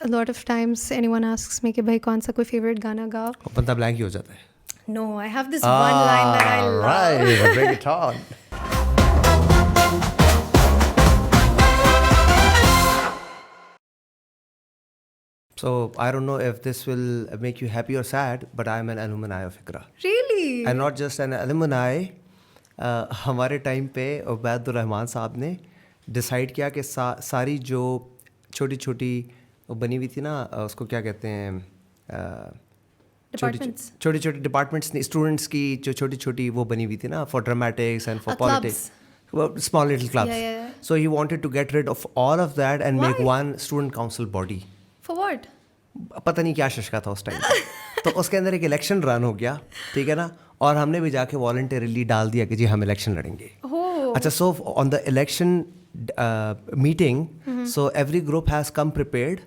a lot of times anyone asks me कि भाई कौन सा कोई favorite गाना गाओ. बंदा blank ही हो जाता है. No, I have this one line that I love. Right, bring it on. So I don't know if this will make you happy or sad, but I'm an alumni of ICRA. Really? And not just an alumni. हमारे time पे उबैदुर रहमान साहब ने decide किया कि सारी जो छोटी छोटी बनी हुई थी ना, उसको क्या कहते हैं, छोटी छोटी डिपार्टमेंट्स ने स्टूडेंट्स की जो छोटी छोटी वो बनी हुई थी ना, for dramatics and for politics, small little clubs. Yeah. So he wanted to get rid of all of that and make one student council body. For what? पता नहीं क्या शशका था उस टाइम तो उसके अंदर एक इलेक्शन रन हो गया, ठीक है ना, और हमने भी जाके वॉलंटरीली डाल दिया कि जी हम इलेक्शन लड़ेंगे. अच्छा, so on the election meeting, so every group has come prepared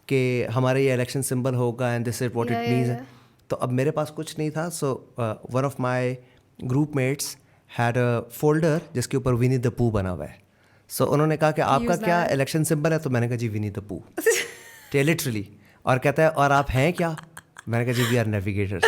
कि हमारा ये इलेक्शन सिंबल होगा and this is what it means. तो अब मेरे पास कुछ नहीं था, so one of my group mates had a folder जिसके ऊपर विनी द पू बना हुआ है. सो उन्होंने कहा कि आपका क्या इलेक्शन सिंबल है, तो मैंने कहा जी विनी द पू, लिटरली. और कहता है और आप हैं क्या, मैंने कहा जी वी आर नेविगेटर्स.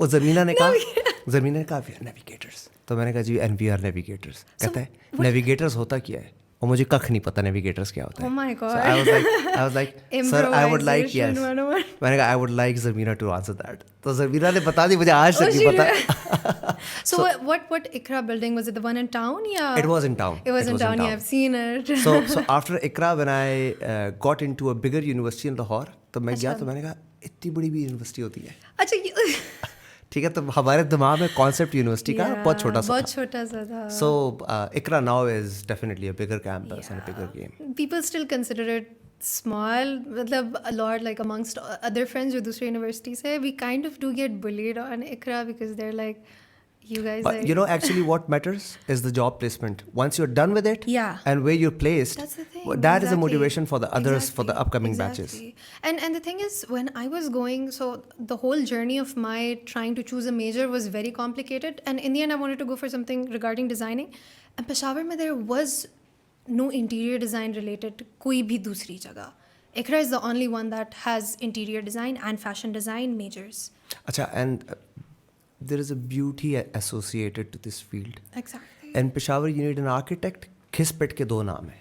वो ज़मीना ने कहा वी आर नेविगेटर्स, तो मैंने कहा जी एंड वी आर नेविगेटर्स. कहता है नेविगेटर्स होता क्या है, और मुझे कख नहीं पता नेविगेटर्स क्या होता है. Oh my God. So I was like sir, I would like, yes, मैंने कहा I would like Zarmeena to answer that. तो ज़मीना ने बता दी, मुझे आज तक नहीं पता. So what ICRA building was it, the one in town? Yeah, it was in town. It was in town. Yeah, I've seen it. So after ICRA, when I got into a bigger university in Lahore, तो मैं गया तो मैंने कहा इतनी बड़ी भी university होती है. अच्छा. ठीक है, तो हमारे दिमाग में कॉन्सेप्ट यूनिवर्सिटी का बहुत छोटा सा था. So ICRA now is definitely a bigger campus and a bigger game. People still consider it small. मतलब a lot, like amongst other friends जो दूसरे यूनिवर्सिटी से, we kind of do get bullied on ICRA because they're like, you guys. But you know, actually, what matters is the job placement. Once you're done with it, and where you're placed, that's the thing. That is a motivation for the others, for the upcoming batches. And the thing is, when I was going, so the whole journey of my trying to choose a major was very complicated. And in the end, I wanted to go for something regarding designing. And Peshawar mein there was no interior design related koi bhi dusri jagah. ICRA is the only one that has interior design and fashion design majors. Acha, and there is a beauty associated to this field. Exactly. In Peshawar, you need an architect. घिस पिट के दो नाम है.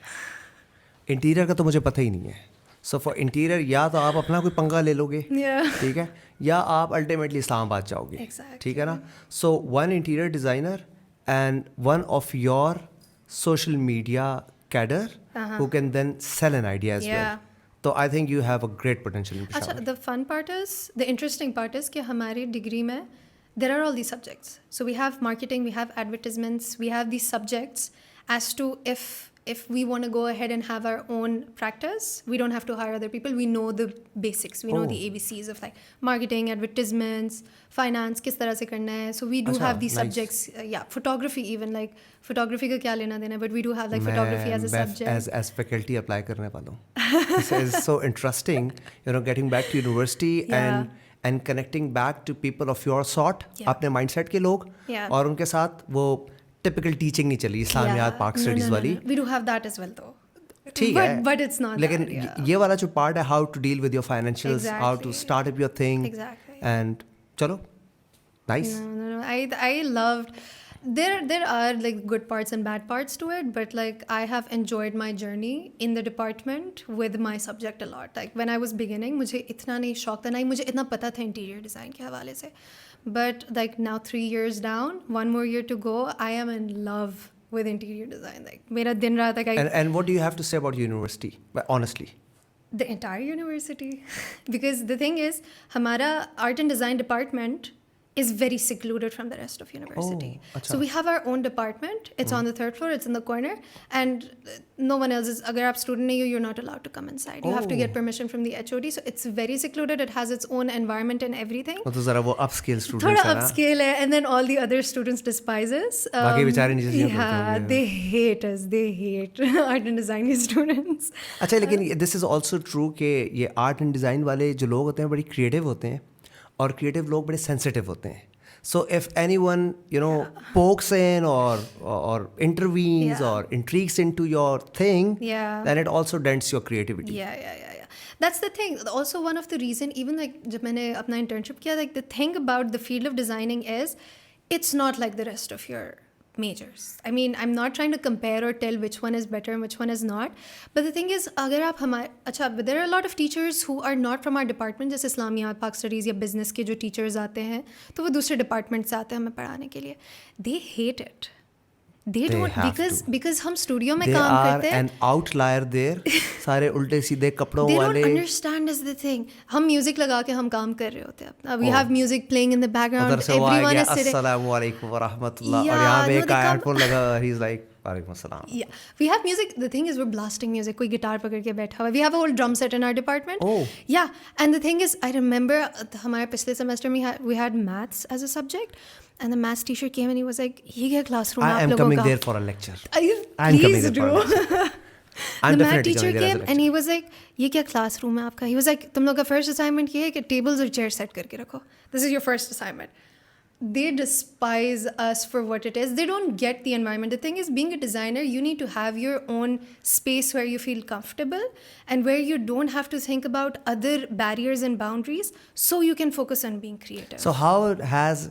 Interior का तो मुझे पता ही नहीं है. सो फॉर इंटीरियर या तो आप अपना कोई पंगा ले लोगे, ठीक है, या आप अल्टीमेटली इस्लामाबाद जाओगे, ठीक है ना. So one interior designer and one of your social media cadre who can then sell an idea as well. So I think you have a great potential in Peshawar. अच्छा, the fun part is, the interesting part is कि हमारी degree में there are all these subjects. So we have marketing, we have advertisements, we have these subjects as to if we want to go ahead and have our own practice, we don't have to hire other people. We know the basics. We know the ABCs of like marketing, advertisements, finance, किस तरह से करना है. So we do have these subjects. Photography even, like photography का क्या लेना देना, but we do have like photography as a subject. As faculty apply करने वालों. This is so interesting, you know, getting back to university and connecting back to people of your sort, अपने mindset के लोग, और उनके साथ वो typical teaching नहीं चली, इस्लामियात, पाक स्टडीज वाली. We do have that as well though. ठीक है, but it's not. लेकिन ये वाला जो part है, how to deal with your financials, how to start up your thing, and चलो, nice. No. I loved. There are like good parts and bad parts to it, but like I have enjoyed my journey in the department with my subject a lot. Like when I was beginning, मुझे इतना नहीं शौक था, नहीं मुझे इतना पता था interior design के हवाले से. But like now 3 years down, 1 more year to go, I am in love with interior design. Like मेरा दिन रात like and what do you have to say about university? But honestly, the entire university, because the thing is, हमारा art and design department is very secluded from the rest of university. So we have our own department. It's on the 3rd floor. It's in the corner, and no one else is. अगर आप student नहीं हो, you're not allowed to come inside. You have to get permission from the HOD. So it's very secluded. It has its own environment and everything. तो ज़रा वो upscale students थोड़ा upscale है, and then all the other students despise us. बाकी बेचारे नीचे से yeah, they hate us. They hate art and design students. अच्छा, लेकिन this is also true कि ये art and design वाले जो लोग होते हैं बड़ी creative होते हैं, और क्रिएटिव लोग बड़े सेंसिटिव होते हैं. So if anyone, you know, pokes in or intervenes or intrigues into your thing, then it also dents your creativity. Yeah. That's the thing. Also, one of the reason, even like जब मैंने अपना internship किया, like the thing about the field of designing is, it's not like the rest of your majors. I mean, I'm not trying to compare or tell which one is better and which one is not. But the thing is, अगर आप हमारे अच्छा, there are a lot of teachers who are not from our department, जैसे इस्लामियात, पाक studies या business के जो teachers आते हैं, तो वो दूसरे department से आते हैं हमें पढ़ाने के लिए. They hate it. They don't, because हम स्टूडियो में काम करते हैं. They are an outlier there. सारे उल्टे सीधे कपड़ों वाले. They don't understand is the thing. हम म्यूजिक लगा के हम काम कर रहे होते हैं अपना. We have music playing in the background. Everyone is sitting. अस्सलामु अलैकुम व रहमतुल्लाह. और यहाँ पे एक हेडफोन लगा. He's like, वालेकुम अस्सलाम. Yeah, we have music. The thing is, we're blasting music. कोई गिटार पकड़ के बैठा हुआ. We have a whole drum set in our department. Oh. Yeah, and the thing is, I remember हमारे पिछले semester में we had maths as a subject. And the maths teacher came and he was like, ये क्या classroom I am coming there for a lecture. Please do. The math teacher came and he was like, ये क्या classroom है आपका? He was like, तुम लोग का first assignment ये है कि tables और chairs set करके रखो. This is your first assignment. They despise us for what it is. They don't get the environment. The thing is, being a designer, you need to have your own space where you feel comfortable and where you don't have to think about other barriers and boundaries, so you can focus on being creative. So how has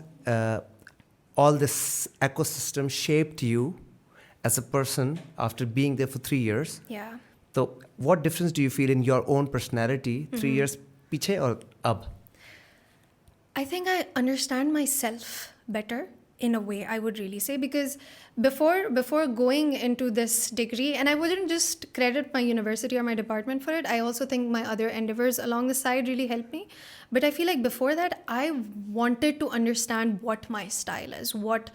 all this ecosystem shaped you as a person after being there for 3 years? Yeah. So what difference do you feel in your own personality 3 years piche or ab? I think I understand myself better in a way, I would really say, because before going into this degree, and I wouldn't just credit my university or my department for it, I also think my other endeavors along the side really helped me. But I feel like before that, I wanted to understand what my style is, what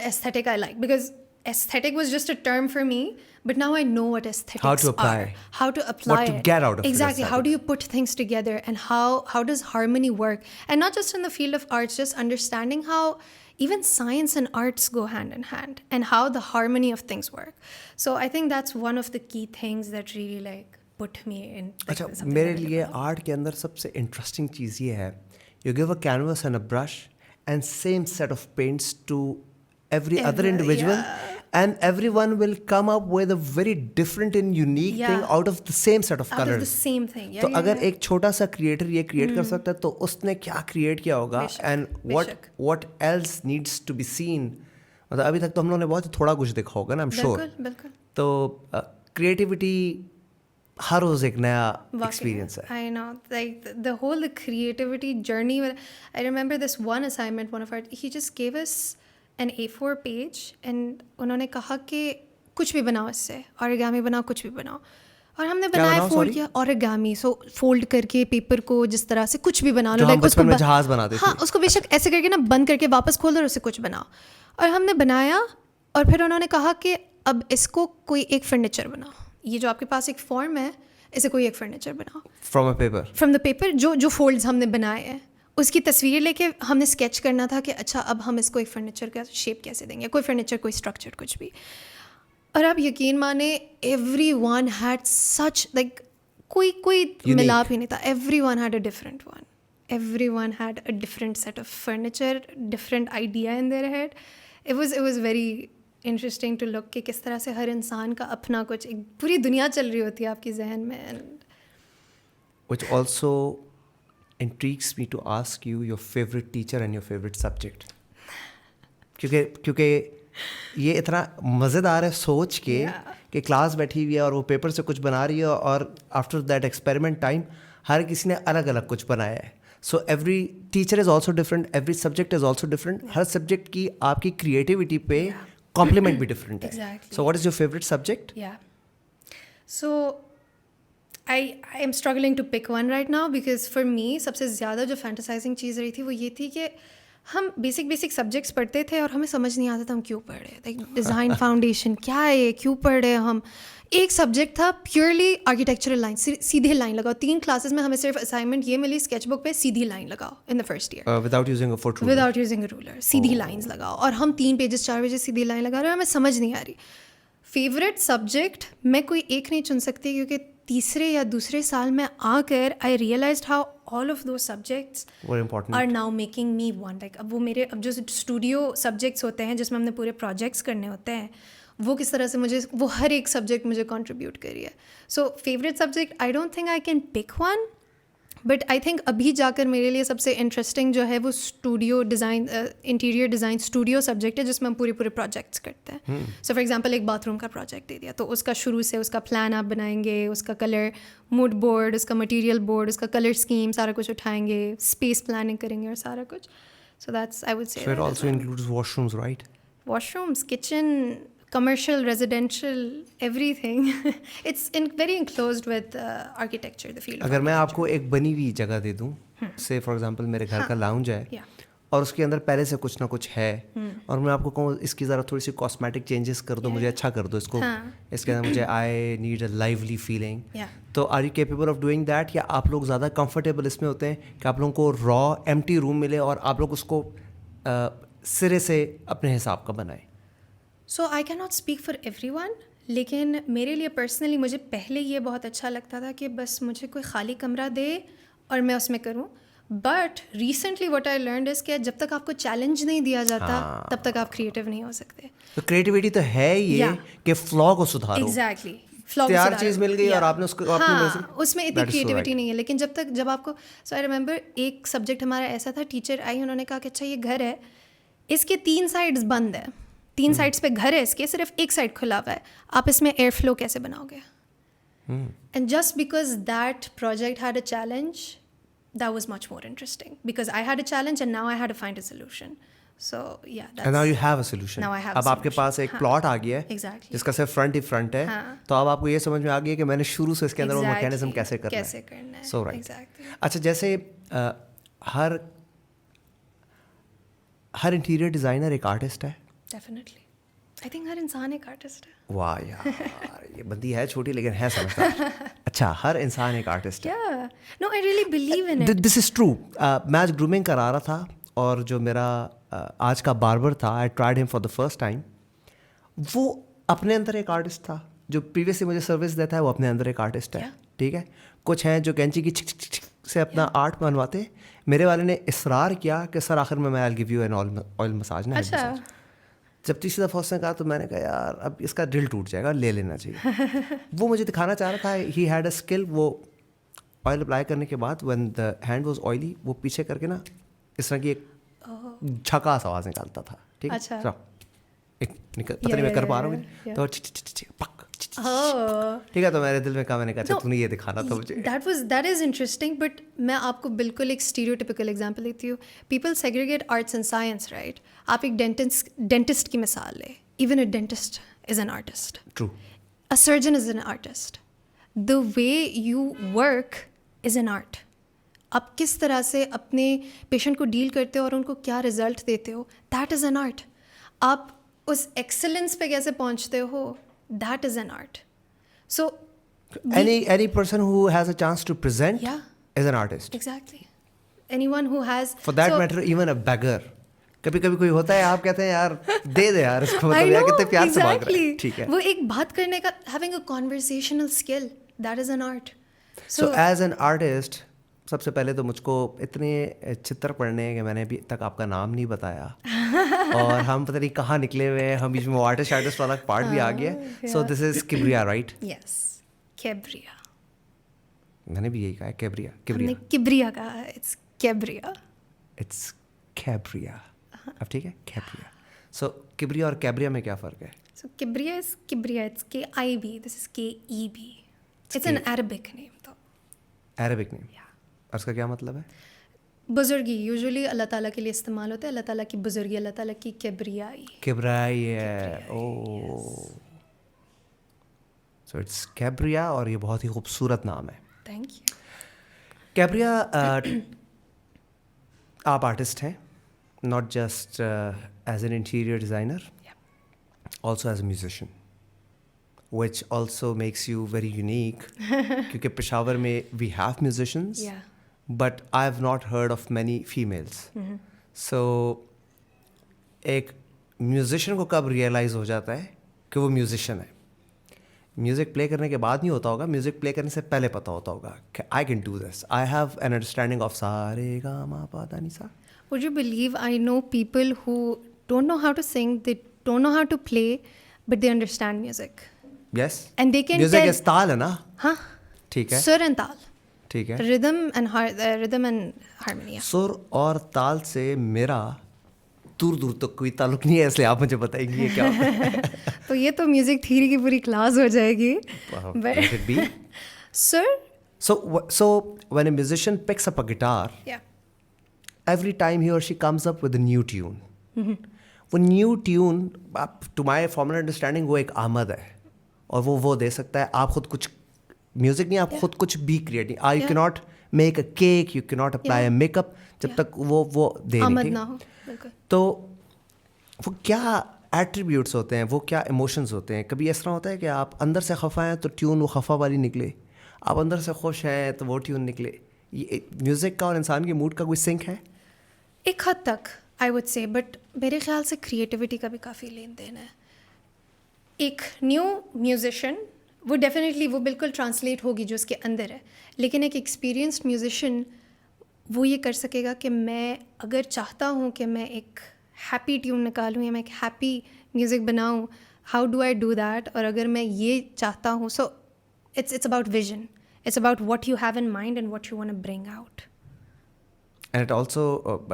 aesthetic I like, because aesthetic was just a term for me, but now I know what aesthetics how to apply what to it. get out of exactly it. How do you put things together, and how does harmony work, and not just in the field of arts, just understanding how even science and arts go hand in hand, and how the harmony of things work. So I think that's one of the key things that really like put me in. अच्छा, मेरे लिए art के अंदर सबसे interesting चीज़ ये है, you give a canvas and a brush and same set of paints to every other individual, and everyone will come up with a very different and unique thing out of the same set of colors. Out of the same thing. तो अगर एक छोटा सा creator ये create कर सकता है, तो उसने क्या क्रिएट किया होगा, and what else needs to be seen. मतलब अभी तक तो हम लोगों ने बहुत थोड़ा कुछ देखा होगा ना, I'm sure. बिल्कुल. तो क्रिएटिविटी हर रोज एक नया एक्सपीरियंस है. I know, like the whole creativity journey. I remember this one assignment, one of our, he just gave us an A4 page and उन्होंने कहा कि कुछ भी बनाओ इससे, origami बनाओ, कुछ भी बनाओ. और हमने बनाया, फोल्ड किया, origami, so फोल्ड करके पेपर को जिस तरह से कुछ भी बना लो, लाइक उसको जहाज बनाते थे. हाँ, उसको बेशक ऐसे करके ना बंद करके वापस खोल दो और उससे कुछ बनाओ. और हमने बनाया, और फिर उन्होंने कहा कि अब इसको कोई एक फर्नीचर बनाओ. ये जो आपके पास एक फॉर्म है, इसे कोई एक फर्नीचर बनाओ. फ्रॉम द पेपर जो फोल्ड्स हमने बनाए हैं, उसकी तस्वीर लेके हमने स्केच करना था कि अच्छा अब हम इसको एक फर्नीचर का शेप कैसे देंगे, कोई फर्नीचर, कोई स्ट्रक्चर, कुछ भी. और आप यकीन माने, everyone had such like कोई मिलाप ही नहीं था. Everyone had a different one. Everyone had a different set of furniture, different idea in their head. It was very interesting to look कि किस तरह से हर इंसान का अपना कुछ, एक पूरी दुनिया चल रही होती है आपकी जहन में. Which also intrigues me to ask you your favorite teacher and your favorite subject. क्योंकि ये इतना मज़ेदार है सोच के कि क्लास बैठी हुई है और वो पेपर से कुछ बना रही है, और आफ्टर दैट एक्सपेरिमेंट टाइम हर किसी ने अलग अलग कुछ बनाया है. So every teacher is also different, every subject is also different. Her subject की आपकी क्रिएटिविटी पे कॉम्प्लीमेंट भी डिफरेंट है. So what is your favourite subject? So I am struggling to pick one right now, because for me सबसे ज़्यादा जो fantasizing चीज़ रही थी वो ये थी कि हम बेसिक सब्जेक्ट्स पढ़ते थे और हमें समझ नहीं आता था हम क्यों पढ़ रहे. लाइक डिज़ाइन फाउंडेशन क्या है, क्यों पढ़ रहे हम. एक सब्जेक्ट था प्योरली आर्किटेक्चरल लाइन, सीधे लाइन लगाओ. 3 क्लासेस में हमें सिर्फ असाइनमेंट ये मिली, स्केचबुक पे सीधी लाइन लगाओ in the first year, without using a ruler. Sidhi lines लगाओ, और हम 3 पेजेस 4 पेजेस सीधी लाइन लगा रहे हैं, हमें समझ नहीं आ रही. फेवरेट सब्जेक्ट मैं कोई एक नहीं चुन सकती, क्योंकि तीसरे या दूसरे साल में आकर I realised how all of those subjects are now making me want, like अब वो मेरे अब जो स्टूडियो सब्जेक्ट्स होते हैं जिसमें हमने पूरे प्रोजेक्ट्स करने होते हैं, वो किस तरह से मुझे वो हर एक सब्जेक्ट मुझे कंट्रीब्यूट करी है. So favourite subject I don't think I can pick one, but I think अभी जाकर मेरे लिए सबसे इंटरेस्टिंग जो है वो studio design, interior design studio subject है जिसमें हम पूरे प्रोजेक्ट्स करते हैं. सो फॉर एग्जांपल एक बाथरूम का प्रोजेक्ट दे दिया तो उसका शुरू से उसका प्लान आप बनाएंगे, उसका कलर मूड बोर्ड, उसका मटेरियल बोर्ड, उसका कलर स्कीम सारा कुछ उठाएंगे, स्पेस प्लानिंग करेंगे और सारा कुछ. So that's I would say. So it also includes washrooms, right? Washrooms, kitchen, commercial, residential, everything. It's very enclosed with architecture, the field of अगर मैं architecture. आपको एक बनी हुई जगह दे दूं, से फॉर एग्जांपल मेरे घर का लाउंज है Yeah. और उसके अंदर पहले से कुछ ना कुछ है और मैं आपको कहूँ इसकी ज़रा थोड़ी सी कॉस्मेटिक चेंजेस कर दो, मुझे अच्छा कर दो इसको, इसके अंदर मुझे I need a lively feeling. Yeah. तो are you capable of doing that, या आप लोग ज़्यादा कंफर्टेबल इसमें होते हैं कि आप लोगों को रॉ एम्प्टी रूम मिले और आप लोग उसको सिरे से अपने हिसाब का बनाएं? So I cannot speak for everyone, लेकिन मेरे लिए पर्सनली मुझे पहले ये बहुत अच्छा लगता था कि बस मुझे कोई खाली कमरा दे और मैं उसमें करूँ. But recently what I learned is कि जब तक आपको चैलेंज नहीं दिया जाता तब तक आप क्रिएटिव नहीं हो सकते. तो क्रिएटिविटी तो है ये कि फ्लॉ को सुधारो. एग्जैक्टली. तैयार चीज मिल गई और आपने उसको उसमें इतनी क्रिएटिविटी नहीं है. लेकिन जब आपको, सो आई रिमेंबर एक सब्जेक्ट हमारा ऐसा था, टीचर आई, उन्होंने कहा कि अच्छा ये घर है, इसके 3 साइड्स बंद है, 3 साइड्स पे घर है, इसके सिर्फ एक साइड खुला हुआ है, आप इसमें एयर फ्लो कैसे बनाओगे? And just because that project had a challenge, that was much more interesting because I had a challenge and now I had to find a solution. So yeah, that's, and now you have a solution. Now I have अब आपके पास एक plot आ गया है exactly. जिसका सिर्फ front ही front है. तो अब आपको ये समझ में आ गया कि मैंने शुरू से इसके अंदर वो मैकेनिज्म कैसे करना है. So right. अच्छा, जैसे हर इंटीरियर डिजाइनर एक आर्टिस्ट है. Definitely. I think हर इंसान एक आर्टिस्ट है. वाह यार, ये बंदी है छोटी लेकिन है समझदार. अच्छा, हर इंसान एक आर्टिस्ट है. Yeah. No, I really believe in it. This is true. मैं आज ग्रूमिंग करा रहा था और जो मेरा आज का बार्बर था, I tried him for the first time. वो अपने अंदर एक आर्टिस्ट था. जो प्रीवियसली मुझे सर्विस देता है वो अपने अंदर एक आर्टिस्ट है. ठीक है. कुछ हैं जो कैंची की छिक छिक छिक से अपना आर्ट बनवाते. मेरे वाले ने इसरार किया कि सर आखिर में मैं I give you an oil massage ना. अच्छा. जब तीसरी दफ़ा उसने कहा तो मैंने कहा यार अब इसका दिल टूट जाएगा, ले लेना चाहिए. वो मुझे दिखाना चाह रहा था ही हैड अ स्किल. वो ऑयल अप्लाई करने के बाद when the hand was oily, वो पीछे करके ना इस तरह की एक झकास आवाज़ निकालता था. ठीक है. अच्छा. पता नहीं मैं कर पा रहा हूँ तो पक. ठीक है. तो मेरे दिल में कहा, मैंने कहा तूने ये दिखाना था मुझे. That is interesting. बट मैं आपको बिल्कुल एक स्टीरियोटिपिकल एग्जांपल देती हूँ. People segregate arts and science, right? आप एक डेंटिस्ट की मिसाल लें. Even a dentist is an artist. True. A surgeon is an artist. The way you work is an art. आप किस तरह से अपने पेशेंट को डील करते हो और उनको क्या रिजल्ट देते हो, दैट इज़ एन आर्ट. आप उस एक्सेलेंस पे कैसे पहुंचते हो, that is an art. So any person who has a chance to present is an artist. Exactly. Anyone who has, for that matter, even a beggar. कभी कभी कोई होता है, आप कहते हैं यार दे दे यार इसको, मतलब यार कितने प्यार से मांग रहा है. ठीक है. वो एक बात करने का, having a conversational skill, that is an art. So as an artist, सबसे पहले तो मुझको इतने चित्र पढ़ने हैं कि मैंने अभी तक आपका नाम नहीं बताया. और हम पता नहीं कहाँ निकले हुए हैं. हम बीच में आर्टिस्ट वाला पार्ट भी आ गया. So this is Kibriya, right? Yes, Kebriya. मैंने भी यही कहा है, केब्रिया. हमने किब्रिया कहा है. इट्स केब्रिया. इट्स केब्रिया. अब ठीक है, केब्रिया. सो किब्रिया और केब्रिया में क्या फ़र्क है? So Kibriya is Kibriya. It's KIB. This is KEB. It's an Arabic name. तो अरबिक नेम. और उसका क्या मतलब है? बुजुर्गी. यूजुअली अल्लाह ताला के लिए इस्तेमाल होता है. अल्लाह ताला की बुजुर्गी, अल्लाह ताला की किब्रियाई. किब्रियाई है. ओह, सो इट्स केब्रिया और ये बहुत ही खूबसूरत नाम है. Thank you. केब्रिया, आप आर्टिस्ट हैं, not just as an interior designer, also as a musician, which also makes you very unique. क्योंकि पेशावर में we have musicians, but I have not heard of many females. So एक musician को कब realise हो जाता है कि वो म्यूजिशियन है? म्यूज़िक प्ले करने के बाद नहीं होता होगा, म्यूज़िक प्ले करने से पहले पता होता होगा कि I can do this. I have an understanding of सा रे गा मा पा धा नी सा. Would you believe I know people who don't know how to sing, they don't know how to play, but they understand music. Yes. And they can Music tell. is ताल है ना? हाँ. ठीक है. Sur and tal. ठीक है. Rhythm and harmony. सुर और ताल से मेरा दूर दूर तक कोई ताल्लुक नहीं है, इसलिए आप मुझे बताएंगे ये क्या होता है. तो ये तो म्यूजिक थ्योरी की पूरी क्लास हो जाएगी. Let it be. Sur. So when a musician picks up a guitar, Yeah. every time he or she comes up with a new tune. वो new tune, to my formal understanding, वो एक आमद है और वो दे सकता है. आप खुद कुछ म्यूजिक नहीं, आप खुद कुछ भी क्रिएट नहीं. You can not make a cake, you can not apply a makeup जब तक वो दे नहीं. ना हो. बिल्कुल. तो वो क्या एट्रीब्यूट्स होते हैं, वो क्या इमोशंस होते हैं? कभी इस तरह होता है कि आप अंदर से खफा हैं तो ट्यून वो खफा वाली निकले, आप अंदर से खुश हैं तो वो ट्यून निकले. ये म्यूज़िक का और इंसान के मूड का कोई सिंक है? एक हद तक आई वुड से, बट मेरे ख्याल से क्रिएटिविटी का भी काफ़ी लेन देन है. एक न्यू म्यूजिशियन वो डेफिनेटली वो बिल्कुल ट्रांसलेट होगी जो उसके अंदर है, लेकिन एक एक्सपीरियंस्ड म्यूजिशियन वो ये कर सकेगा कि मैं अगर चाहता हूँ कि मैं एक हैप्पी ट्यून निकालूँ या मैं एक हैप्पी म्यूज़िक बनाऊँ, how do I do that. और अगर मैं ये चाहता हूँ, सो it's about vision, it's about what you have in mind and what you want to bring out. And it also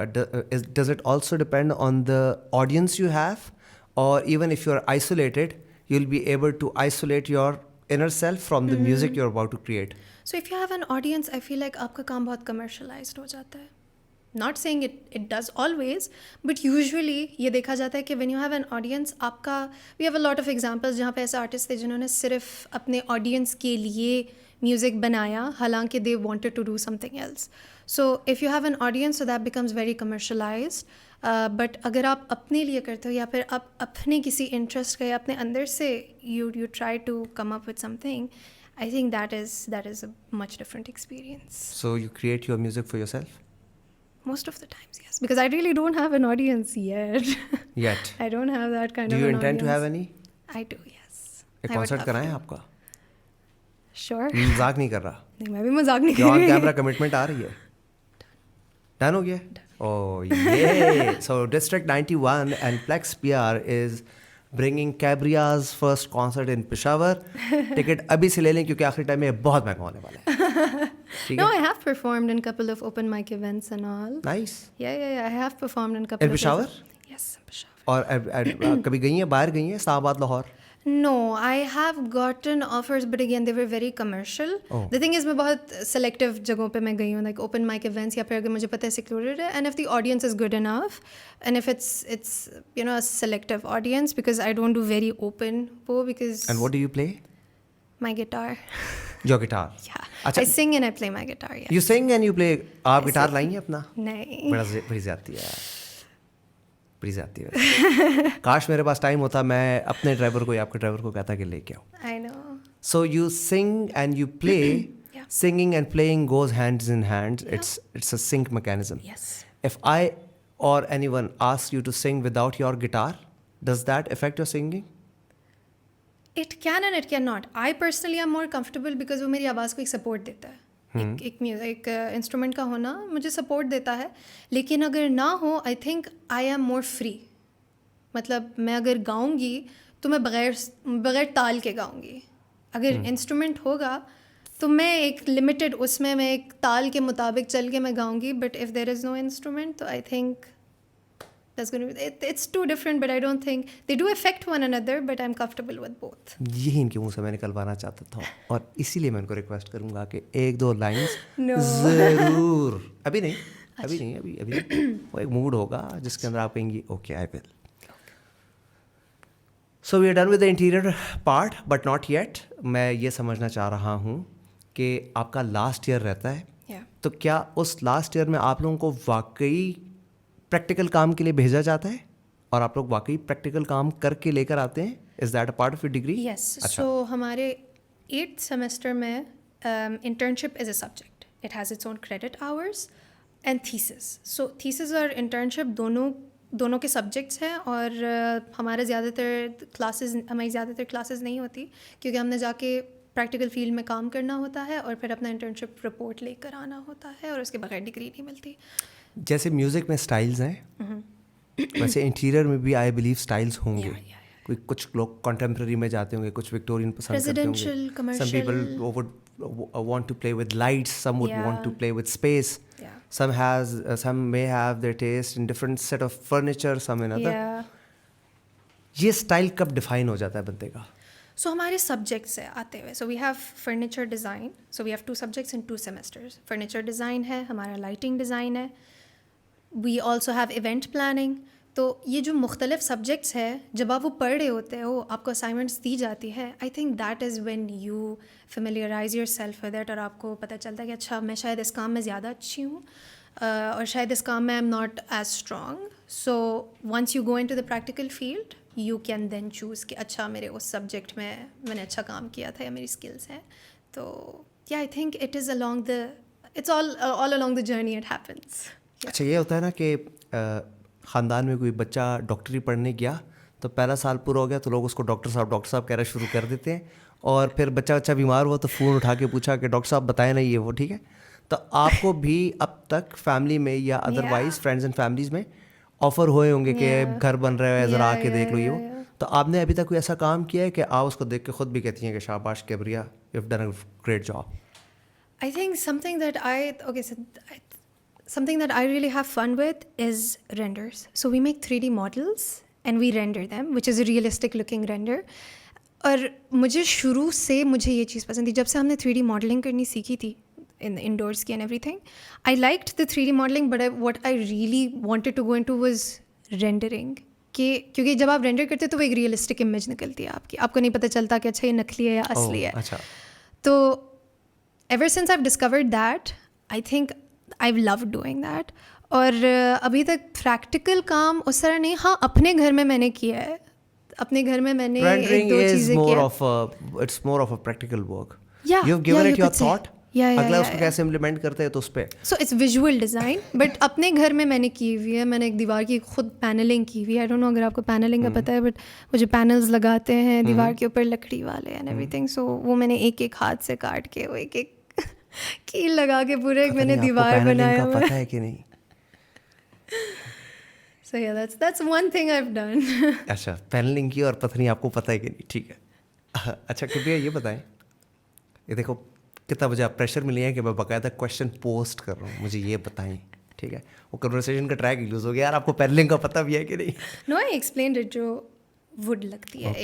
does it also depend on the audience you have, or even if you're isolated, you'll be able to isolate your inner self from the music you're about to create? So if you have an audience, I feel like आपका काम बहुत commercialized हो जाता है. Not saying it does always, but usually ये देखा जाता है कि when you have an audience, आपका we have a lot of examples जहाँ पे ऐसे artists थे जिन्होंने सिर्फ अपने audience के लिए music बनाया, हालांकि they wanted to do something else. So if you have an audience, so that becomes very commercialized. But अगर आप अपने लिए करते हो या फिर आप अपने किसी interest का या अपने अंदर से you try to come up with something, I think that is a much different experience. So you create your music for yourself? Most of the times, yes, because I really don't have an audience yet. Yet. I don't have that kind Do of you an intend to have audience. any? I do, yes. एक I would concert love कराएं to. आपका? Sure. मजाक नहीं कर रहा. नहीं, मैं भी मजाक नहीं कर ऑन रही. कैमरा कमिटमेंट आ रही है? डन हो गया? Oh yeah. So District 91 and PlexPR is bringing Kebriya's first concert in Peshawar. Ticket अभी से ले लें क्योंकि आखिरी टाइम में बहुत महंगा होने वाला है. No, I have performed in a couple of open mic events and all. Nice. Yeah. I have performed in a couple In of Peshawar? Yes, in Peshawar. और कभी गई हैं, बाहर गई हैं, Islamabad, Lahore? No, I have gotten offers, but again, they were very commercial. Oh. The thing is, मैं बहुत selective जगहों पे मैं गई हूँ, like open mic events या फिर अगर मुझे पता है secluded है, and if the audience is good enough, and if it's you know a selective audience, because I don't do very open because. And what do you play? My guitar. Your guitar. Yeah. अच्छा. I sing and I play my guitar. Yeah. You sing and you play. आप guitar लाई हैं अपना? नहीं. बड़ी ज़्यादती है. बड़ी ज़्यादती है. काश मेरे पास टाइम होता, मैं अपने ड्राइवर को या आपके ड्राइवर को कहता कि लेके आओ. I know. So you sing and you play. Yeah. Singing and playing goes hands in hand. It's a sync mechanism. Yes. If I or anyone asks you to sing without your guitar, does that affect your singing? It can and it cannot. I personally am more comfortable because वो मेरी आवाज़ को एक support देता है. एक instrument का होना मुझे सपोर्ट देता है, लेकिन अगर ना हो, I think I am more free. मतलब मैं अगर गाऊंगी तो मैं बगैर ताल के गाऊंगी. अगर इंस्ट्रूमेंट होगा तो मैं एक लिमिटेड उसमें मैं एक ताल के मुताबिक चल के मैं गाऊंगी. But if there is no instrument तो I think that's going to be it's too different, but I don't think they do affect one another, but I'm comfortable with both. यही इनके मुंह से मैं निकलवाना चाहता था और इसीलिए मैं इनको रिक्वेस्ट करूंगा कि एक दो लाइंस ज़रूर. अभी नहीं. वो एक मूड होगा जिसके अंदर आप कहेंगी okay I will. So we are done with the interior part but not yet. मैं ये समझना चाह रहा हूँ कि आपका लास्ट ईयर रहता है. Yeah. तो क्या उस लास्ट ईयर में आप लोगों को वाकई प्रैक्टिकल काम के लिए भेजा जाता है और आप लोग वाकई प्रैक्टिकल काम करके लेकर आते हैं? Is that a part of your degree? Yes. So हमारे 8th सेमेस्टर में internship is a subject. It has its own credit hours and thesis. So thesis और इंटर्नशिप दोनों के सब्जेक्ट्स हैं और हमारी ज़्यादातर क्लासेस नहीं होती क्योंकि हमने जाके प्रैक्टिकल फील्ड में काम करना होता है और फिर अपना इंटर्नशिप रिपोर्ट लेकर आना होता है और उसके बगैर डिग्री नहीं मिलती. जैसे म्यूज़िक में स्टाइल्स हैं वैसे इंटीरियर में भी आई बिलीव स्टाइल्स होंगे. कुछ लोग कंटेम्प्रेरी में जाते होंगे, कुछ विक्टोरियन पसंद करते होंगे. Residential, Some commercial. people would want to play with lights, some would want to Yeah. play with space. Yeah. Some may have their taste in different set of furniture, some in other. Yeah. ये style कब define हो जाता है बंदे का? So हमारे subjects है आते हुए. So we have furniture design. So we have 2 subjects in 2 semesters. Furniture design है, हमारा lighting design है. We also have event planning. तो ये जो मुख्तलिफ सब्जेक्ट्स है, जब आप वो पढ़ रहे होते हो, आपको असाइनमेंट्स दी जाती है, I think that is when you familiarise your self with it, और आपको पता चलता है कि अच्छा मैं शायद इस काम में ज़्यादा अच्छी हूँ और शायद इस काम में I am not as strong. So once you go into the practical field you can then choose कि अच्छा मेरे उस सब्जेक्ट में मैंने अच्छा काम किया था या मेरी स्किल्स हैं. तो या I think it is along the it's all along the journey it happens. अच्छा, ये होता है ना कि ख़ानदान में कोई बच्चा डॉक्टरी पढ़ने गया तो पहला साल पूरा हो गया तो लोग उसको डॉक्टर साहब कहना शुरू कर देते हैं, और फिर बच्चा बीमार हुआ तो फ़ोन उठा के पूछा कि डॉक्टर साहब बताएं ना ये वो, ठीक है. तो आपको भी अब तक फैमिली में या अदरवाइज फ्रेंड्स एंड फैमिलीज़ में ऑफ़र हुए होंगे कि घर बन रहा है, ज़रा आके देख लो ये वो. तो आपने अभी तक कोई ऐसा काम किया है कि आप उसको देख के ख़ुद भी कहती हैं कि शाबाश केब्रिया, you have done a great job? I think something that I really have fun with is renders. So we make 3D models and we render them, which is a realistic looking render. और मुझे शुरू से मुझे ये चीज़ पसंद थी. जब से हमने 3D modeling करनी सीखी थी in the indoors की and everything, I liked the 3D modeling, but what I really wanted to go into was rendering. क्योंकि जब आप रेंडर करते हो तो वो एक रियलिस्टिक इमेज निकलती है आपको नहीं पता चलता कि अच्छा ये नकली है या असली है. अच्छा. तो ever since I've discovered that, I think I've loved doing that. और अभी तक प्रैक्टिकल काम उस तरह नहीं. हाँ, अपने घर में मैंने किया है. अपने घर में मैंने एक दो चीज़ें किया. It's more of a practical work. Yeah, You've given yeah, it you your could say. thought. अगला उसको कैसे इम्प्लीमेंट करते हैं तो उस पर. So it's visual design, but अपने घर में मैंने की हुई है. मैंने एक दीवार की खुद पैनलिंग की हुई है. आई डोंट नो अगर आपको पैनलिंग का पता है, बट वो जो पैनल्स लगाते हैं दीवार के ऊपर लकड़ी वाले एंड एवरीथिंग, सो वो मैंने एक एक हाथ से काट के वो एक एक कील लगा के पूरे एक मैंने दीवार बनाया हुआ पता है कि नहीं. So yeah, that's one thing I've done. अच्छा, पैनलिंग की और पता नहीं आपको पता है कि नहीं, ठीक है. अच्छा कृपया ये बताएं, ये देखो कितना मुझे आप प्रेशर मिली है कि मैं बाकायदा क्वेश्चन पोस्ट कर रहा हूँ, मुझे ये बताएं, ठीक है. वो कन्वर्सेशन का ट्रैक लूज हो गया यार. आपको पैनलिंग का पता भी है कि नहीं? No, I explained it. जो वुड लगती है,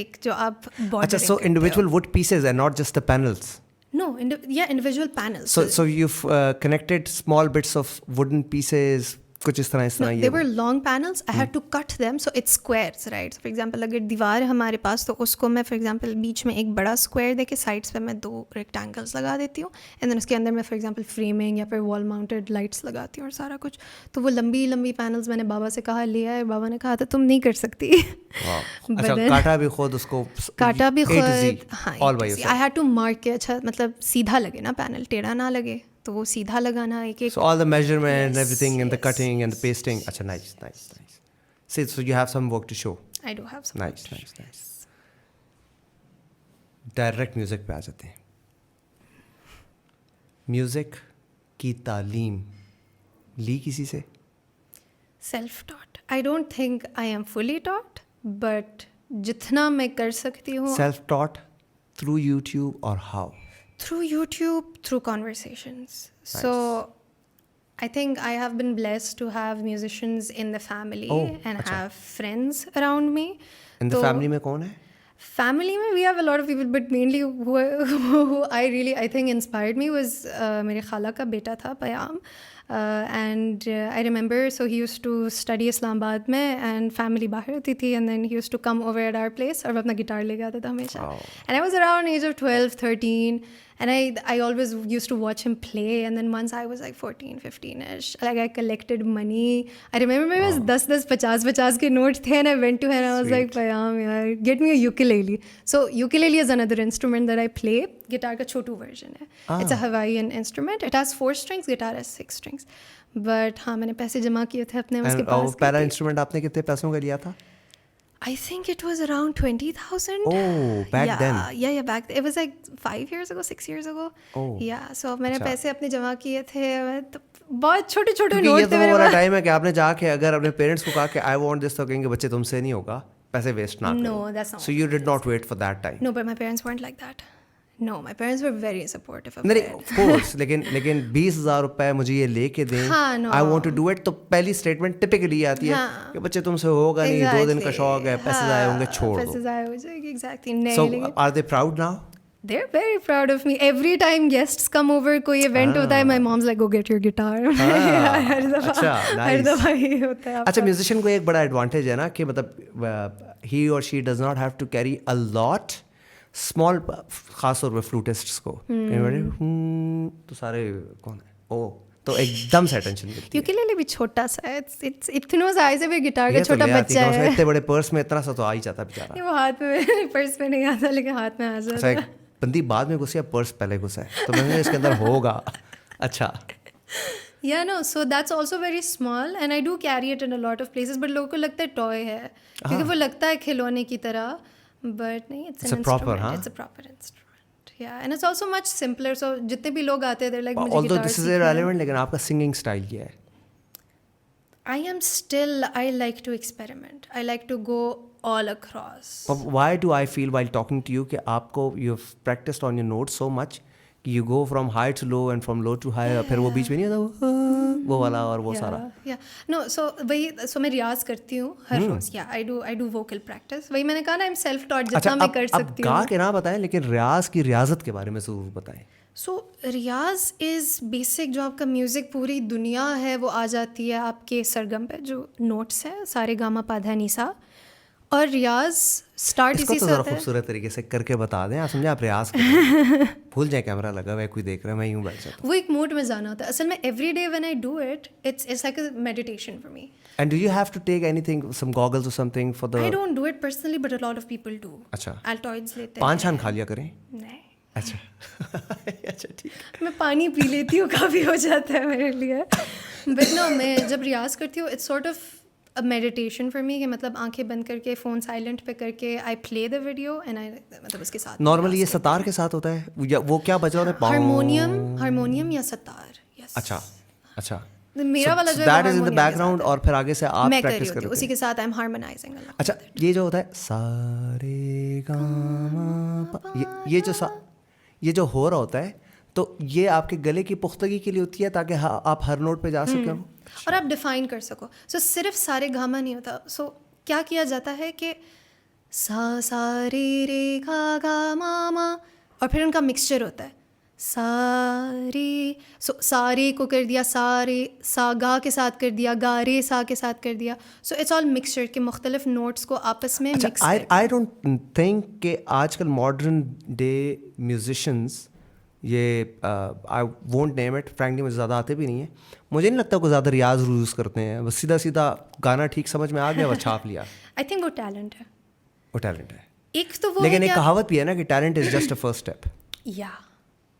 एक जो आप बॉर्डरिंग. अच्छा, so individual wood pieces and not just the panels. No, individual panels. So you've connected small bits of wooden pieces, कुछ इस तरह. No, they were long panels. I had to cut them, so it's squares, right? So for example, अगर दीवार है हमारे पास तो उसको मैं for example बीच में एक बड़ा square देके sides पे मैं 2 rectangles लगा देती हूँ, and then उसके अंदर मैं for example framing या फिर wall mounted lights लगाती हूँ और सारा कुछ. तो वो लंबी लंबी panels मैंने बाबा से कहा लिया है, बाबा ने कहा था तुम नहीं कर सकती. अच्छा, काटा भी खुद उसको, काटा भी खुद. हाँ, all by yourself. I had to mark के अच्छा मतलब सीधा लगे ना पैनल, टेढ़ा ना लगे, तो वो सीधा लगाना एक So all the measurement and everything and the cutting and the pasting. अच्छा, nice. So you have some work to show. I do have some. Nice. Direct music पे आ जाते हैं. म्यूज़िक की तालीम ली किसी से? Self taught. I don't think I am fully taught, but जितना मैं कर सकती हूँ. Self taught through YouTube or how? Through YouTube, through conversations. Nice. So I think I have been blessed to have musicians in the family and have friends around me. In the family में कौन है? Family में we have a lot of people, but mainly who I think inspired me was मेरे खाला का बेटा था पयाम. And I remember, so he used to study Islamabad में, and family बाहर होती थी, and then he used to come over at our place और वो अपना गिटार लेके आता था हमेशा. And I was around age of 12, 13, and I always used to watch him play. And then once I was like 14, 15ish, like I collected money. I remember मेरे पास 10, 50 के note थे, and I went to her and I was like, पयाम यार, get me a ukulele. So ukulele is another instrument that I play. Guitar का छोटू version है. It's a Hawaiian instrument. It has 4 strings. Guitar has 6 strings. But हाँ, मैंने पैसे जमा किए थे अपने उसके पास. और पहला इंस्ट्रूमेंट आपने कितने पैसों का लिया था? I think it was around 20,000. Oh, back then. Yeah, back then. It was like 5 years ago, 6 years ago. Oh. Yeah, so मैंने पैसे अपने जमा किए थे. तो बहुत छोटे नोट थे मेरे पास. ये तो वो टाइम है कि आपने जाके अगर अपने पेरेंट्स को कहा कि आई वांट दिस, तो कहेंगे बच्चे तुमसे नहीं होगा, पैसे वेस्ट ना No, करो. that's not So you did not wait for that time. No, but my parents weren't like that. No, my parents were very supportive of नहीं, it. of course, लेकिन 20,000 रुपए मुझे ये लेके दें, हाँ, no. I want to do it, तो पहली स्टेटमेंट टिपिकली आती है हाँ. कि बच्चे तुमसे होगा नहीं, 2 दिन का शौक है, पैसे ज़ाया होंगे, छोड़ दो. पैसे ज़ाया हो जाएंगे, exactly. नहीं, So लेकिन are they proud now? they're very proud of me. Every time guests come over, कोई event होता है, my mom's like, go get your guitar. हर दफा, अच्छा, हर nice. दफा ये होता है. अच्छा, म्यूजिशियन को एक बड़ा एडवांटेज है ना कि मतलब he or she does not have to carry a lot. Small, खास तौर पे फ्लूटिस्ट्स को तो सारे कौन है, ओ तो एकदम से अटेंशन मिलती है. यूकेलेले भी छोटा सा है, इट्स इतने साइज है, भी गिटार का छोटा बच्चा है. इतने बड़े पर्स में इतना सा तो आ ही जाता बेचारा. वो हाथ में, पर्स में नहीं आता, लेकिन हाथ में आ जाता है. बंदी बाद में घुसी या पर्स पहले घुसा है, तो मैंने इसके अंदर होगा. अच्छा. Yeah, no, so that's also very small and I do carry it in a lot of places, but लोगों को लगता है टॉय है, क्योंकि वो लगता है खिलौने की तरह, but नहीं, it's an instrument. It's a proper instrument. Yeah, and it's also much simpler. So जितने भी लोग आते हैं, they're like, मुझे although guitar this is सीखना है. irrelevant, लेकिन आपका सिंगिंग स्टाइल क्या है? I like to experiment. I like to go all across. But why do I feel while talking to you कि आपको you've practiced on your notes so much कि you go from high to low and from low to high, फिर वो बीच में नहीं होता वो वाला और वो सारा. Yeah, no, so मैं रियाज करती हूँ हर रोज. Yeah, I do vocal practice. वही मैंने कहा ना, I'm self taught, जितना मैं कर सकती हूँ. गा के ना बताएं, लेकिन रियाज की रियाजत के बारे में ज़रूर बताएं. सो रियाज इज़ बेसिक, जो आपका म्यूज़िक पूरी दुनिया है वो आ जाती है आपके सरगम पे, जो नोट्स है सारे गामा पाधा नीसा, और रियाज स्टार्ट इसी से होता है. खूबसूरत तरीके से करके बता दें, आप समझे, आप रियाज करें. भूल जाए कैमरा लगा हुआ है, कोई देख रहा है, मैं यूँ बैठ जाता हूँ. वो एक मूड में जाना होता है. असल में every day when I do it, it's like a meditation for me. And do you have to take anything, some goggles और something for the? I don't do it personally, but a lot of people do. अच्छा. Altoids लेते हैं. 5 छान खा लिया करें. नहीं. अच्छा. अच्छा, ठीक. मैं पानी पी लेती हूँ, काफ़ी हो जाता है मेरे लिए. बट नो, मैं जब रियाज करती हूँ, it's sort of a meditation for मी, कि मतलब आंखें बंद करके, फ़ोन साइलेंट पे करके, I play the video and I, मतलब उसके साथ. नॉर्मली ये सतार के साथ होता है, वो क्या बजा रहा है? हारमोनियम या सतार. यस. अच्छा. मेरा वाला जो है that is in the background, और फिर आगे से आप प्रैक्टिस करते हैं. उसी के साथ आई एम हार्मोनाइजिंग. अच्छा, ये जो होता है सारे गामा, ये जो हो रहा होता है, तो ये आपके गले की पुख्तगी के लिए होती है, ताकि आप हर नोट पे जा सकें और आप डिफाइन कर सको. सो सिर्फ सारे गामा नहीं होता. सो क्या किया जाता है कि सा रे रे गा गा मा मा, और फिर उनका मिक्सचर होता है. सारे, सो सारे को कर दिया, सारे सा गा के साथ कर दिया, गा रे सा के साथ कर दिया. सो इट्स ऑल मिक्सचर के मुख्तलिफ नोट्स को आपस में मिक्स. आई डोंट थिंक कि आजकल मॉडर्न डे म्यूजिशियंस, ये I won't name it, frankly मुझे ज़्यादा आते भी नहीं है. मुझे नहीं लगता कोई ज़्यादा रियाज यूज़ करते हैं. बस सीधा सीधा गाना ठीक समझ में आ गया, बस छाप लिया. आई थिंक वो टैलेंट है. वो टैलेंट है. एक तो वो, लेकिन एक कहावत भी है ना कि talent is just a first step. या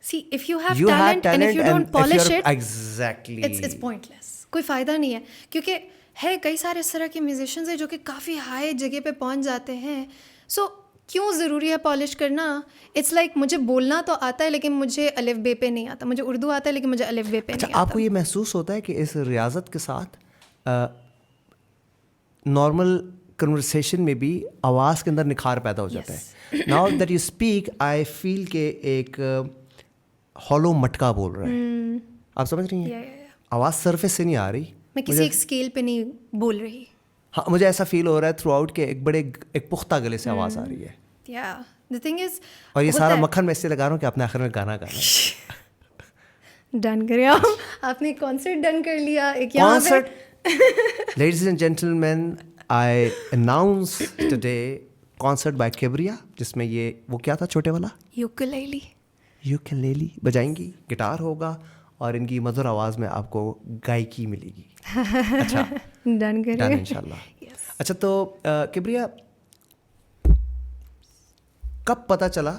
See, if you have talent and if you don't polish it, exactly, it's pointless. कोई फ़ायदा नहीं है, क्योंकि है कई सारे इस तरह के म्यूजिशियंस हैं जो कि काफ़ी हाई जगह पे पहुंच जाते हैं. सो क्यों ज़रूरी है पॉलिश करना? इट्स लाइक मुझे बोलना तो आता है, लेकिन मुझे अलिफ बे पे नहीं आता. मुझे उर्दू आता है, लेकिन मुझे अलिफ बे पे नहीं आता. आपको ये महसूस होता है कि इस रियाजत के साथ नॉर्मल कन्वर्सेशन में भी आवाज़ के अंदर निखार पैदा हो जाता है? Now that you speak, I feel के एक हॉलो मटका बोल रहा है. आप समझ रही हैं? आवाज़ सरफेस से नहीं आ रही. मैं किसी एक स्केल पे नहीं बोल रही. हाँ, मुझे ऐसा फील हो रहा है थ्रू आउट के एक पुख्ता गले से आवाज़ आ रही है. द थिंग इज, और ये सारा मक्खन मैं इससे लगा रहा हूँ कि अपने आखिर में गाना गाना है. डन करें आप. आपने कॉन्सर्ट डन कर लिया एक यहाँ पे. Ladies and gentlemen, I announce today concert by Kebriya, जिसमें ये वो क्या था छोटे वाला, यूकेलेली बजाएंगी, गिटार होगा, और इनकी मधुर आवाज़ में आपको गायकी मिलेगी. अच्छा, डन करें इंशाल्लाह. अच्छा, तो किब्रिया, कब पता चला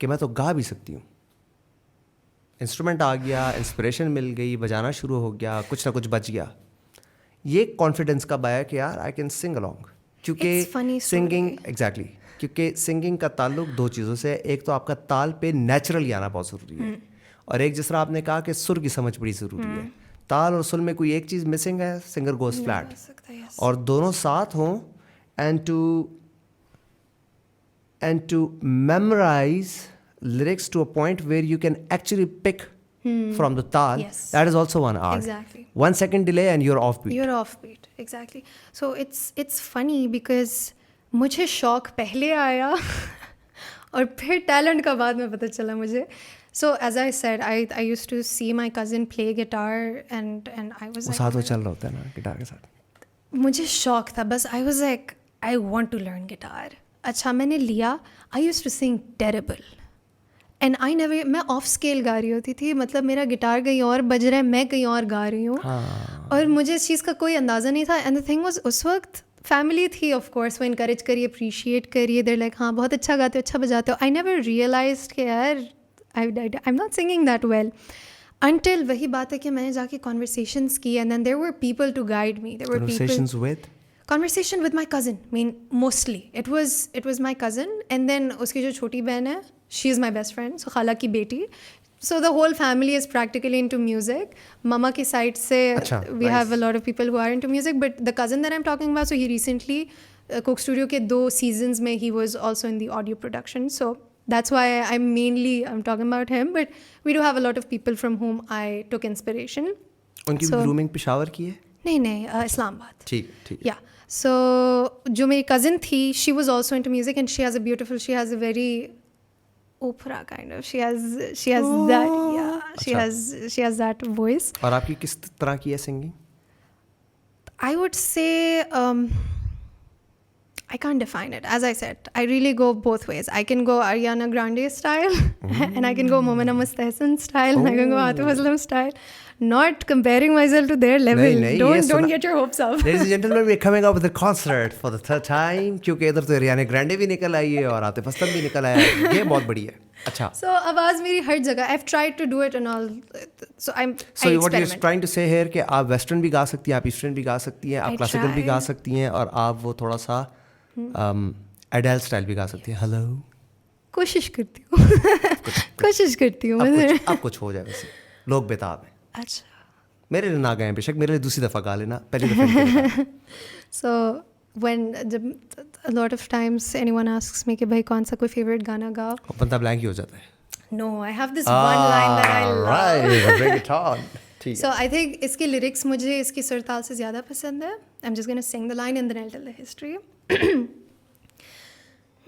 कि मैं तो गा भी सकती हूँ? इंस्ट्रूमेंट आ गया, इंस्पिरेशन मिल गई, बजाना शुरू हो गया, कुछ ना कुछ बच गया. ये कॉन्फिडेंस कब आया कि यार आई कैन सिंग अलोंग? क्योंकि सिंगिंग, एग्जैक्टली, क्योंकि सिंगिंग का ताल्लुक 2 चीज़ों से. एक तो आपका ताल पे नेचुरली आना बहुत ज़रूरी है, और एक जिस तरह आपने कहा कि सुर की समझ बड़ी ज़रूरी है. ताल और सुर में कोई एक चीज़ मिसिंग है, सिंगर गोज फ्लैट. और दोनों साथ हों, and to memorize lyrics to a point where you can actually pick from the tal. Yes. That is also one art. Exactly. 1 second delay and you're offbeat. You're offbeat, exactly. So it's funny because मुझे शौक पहले आया और फिर talent का बाद में पता चला मुझे. So as I said, I used to see my cousin play guitar and I was वो like, साथ वो चल रहा होता है ना गिटार के साथ. मुझे शौक था बस. I was like, I want to learn guitar. अच्छा मैंने लिया. I used to sing terrible. And I never, मैं ऑफ स्केल गा रही होती थी, मतलब मेरा गिटार कहीं और बज रहा है, मैं कहीं और गा रही हूँ. और मुझे इस चीज़ का कोई अंदाज़ा नहीं था. एंड द थिंग वाज उस वक्त फैमिली थी ऑफ कोर्स, वो इनकरेज करिए, अप्रिशिएट करिए, देयर लाइक हाँ बहुत अच्छा गाते हो, अच्छा बजाते हो. आई नेवर रियलाइज्ड कि यार I am not singing that well until वही बात है कि मैंने जाके कॉन्वर्सेशंस की and then there were people to guide me. There were people conversation with my cousin, I mean mostly it was my cousin, and then उसकी जो छोटी बहन है, she is my best friend, so खाला की बेटी. So the whole family is practically into music. Mama की side से we have a lot of people who are into music, but the cousin that I'm talking about, so he recently Coke Studio के 2 seasons में he was also in the audio production, so that's why I'm talking about him. But we do have a lot of people from whom I took inspiration. उनकी grooming Peshawar की है? नहीं इस्लामाबाद. ठीक. Yeah. So जो मेरी cousin थी, she was also into music and she has a very opera kind of. She has that, yeah. She has that voice. और आपकी किस तरह की है singing? I would say I can't define it. As I said, I really go both ways. I can go Ariana Grande style and I can go Momina Mustahsan style and I can go Atif Aslam style. Not comparing myself to their level. Don't get your hopes up. Ladies and gentlemen, we're coming up with a concert for the third time. क्योंकि इधर तो Ariana Grande भी निकल आई है और आतिफ असलम भी निकल आया है. ये बहुत बड़ी है. अच्छा. So आवाज़ मेरी हर जगह. I've tried to do it and all. So what you're trying to say here कि आप western भी गा सकती हैं, आप eastern भी गा सकती हैं, आप classical भी गा सकती हैं और आप वो थोड़ा सा Adele style भी गा सकती हैं. Hello. कोशिश करती हूँ. अब कुछ हो जाए वैसे. लोग बेताब हैं. अच्छा. मेरे लिए ना गए बेशक, मेरे लिए दूसरी दफ़ा गा लेना, पहली दफ़ा. So when a lot of times anyone asks me कि भाई कौन सा कोई favorite गाना गाओ, बंदा blank ही हो जाता है. No, I have this one line that I love. Right, bring it on. So I think इसके lyrics मुझे इसकी सुरताल से ज़्यादा पसंद है. I'm just gonna sing the line and then I'll tell the history.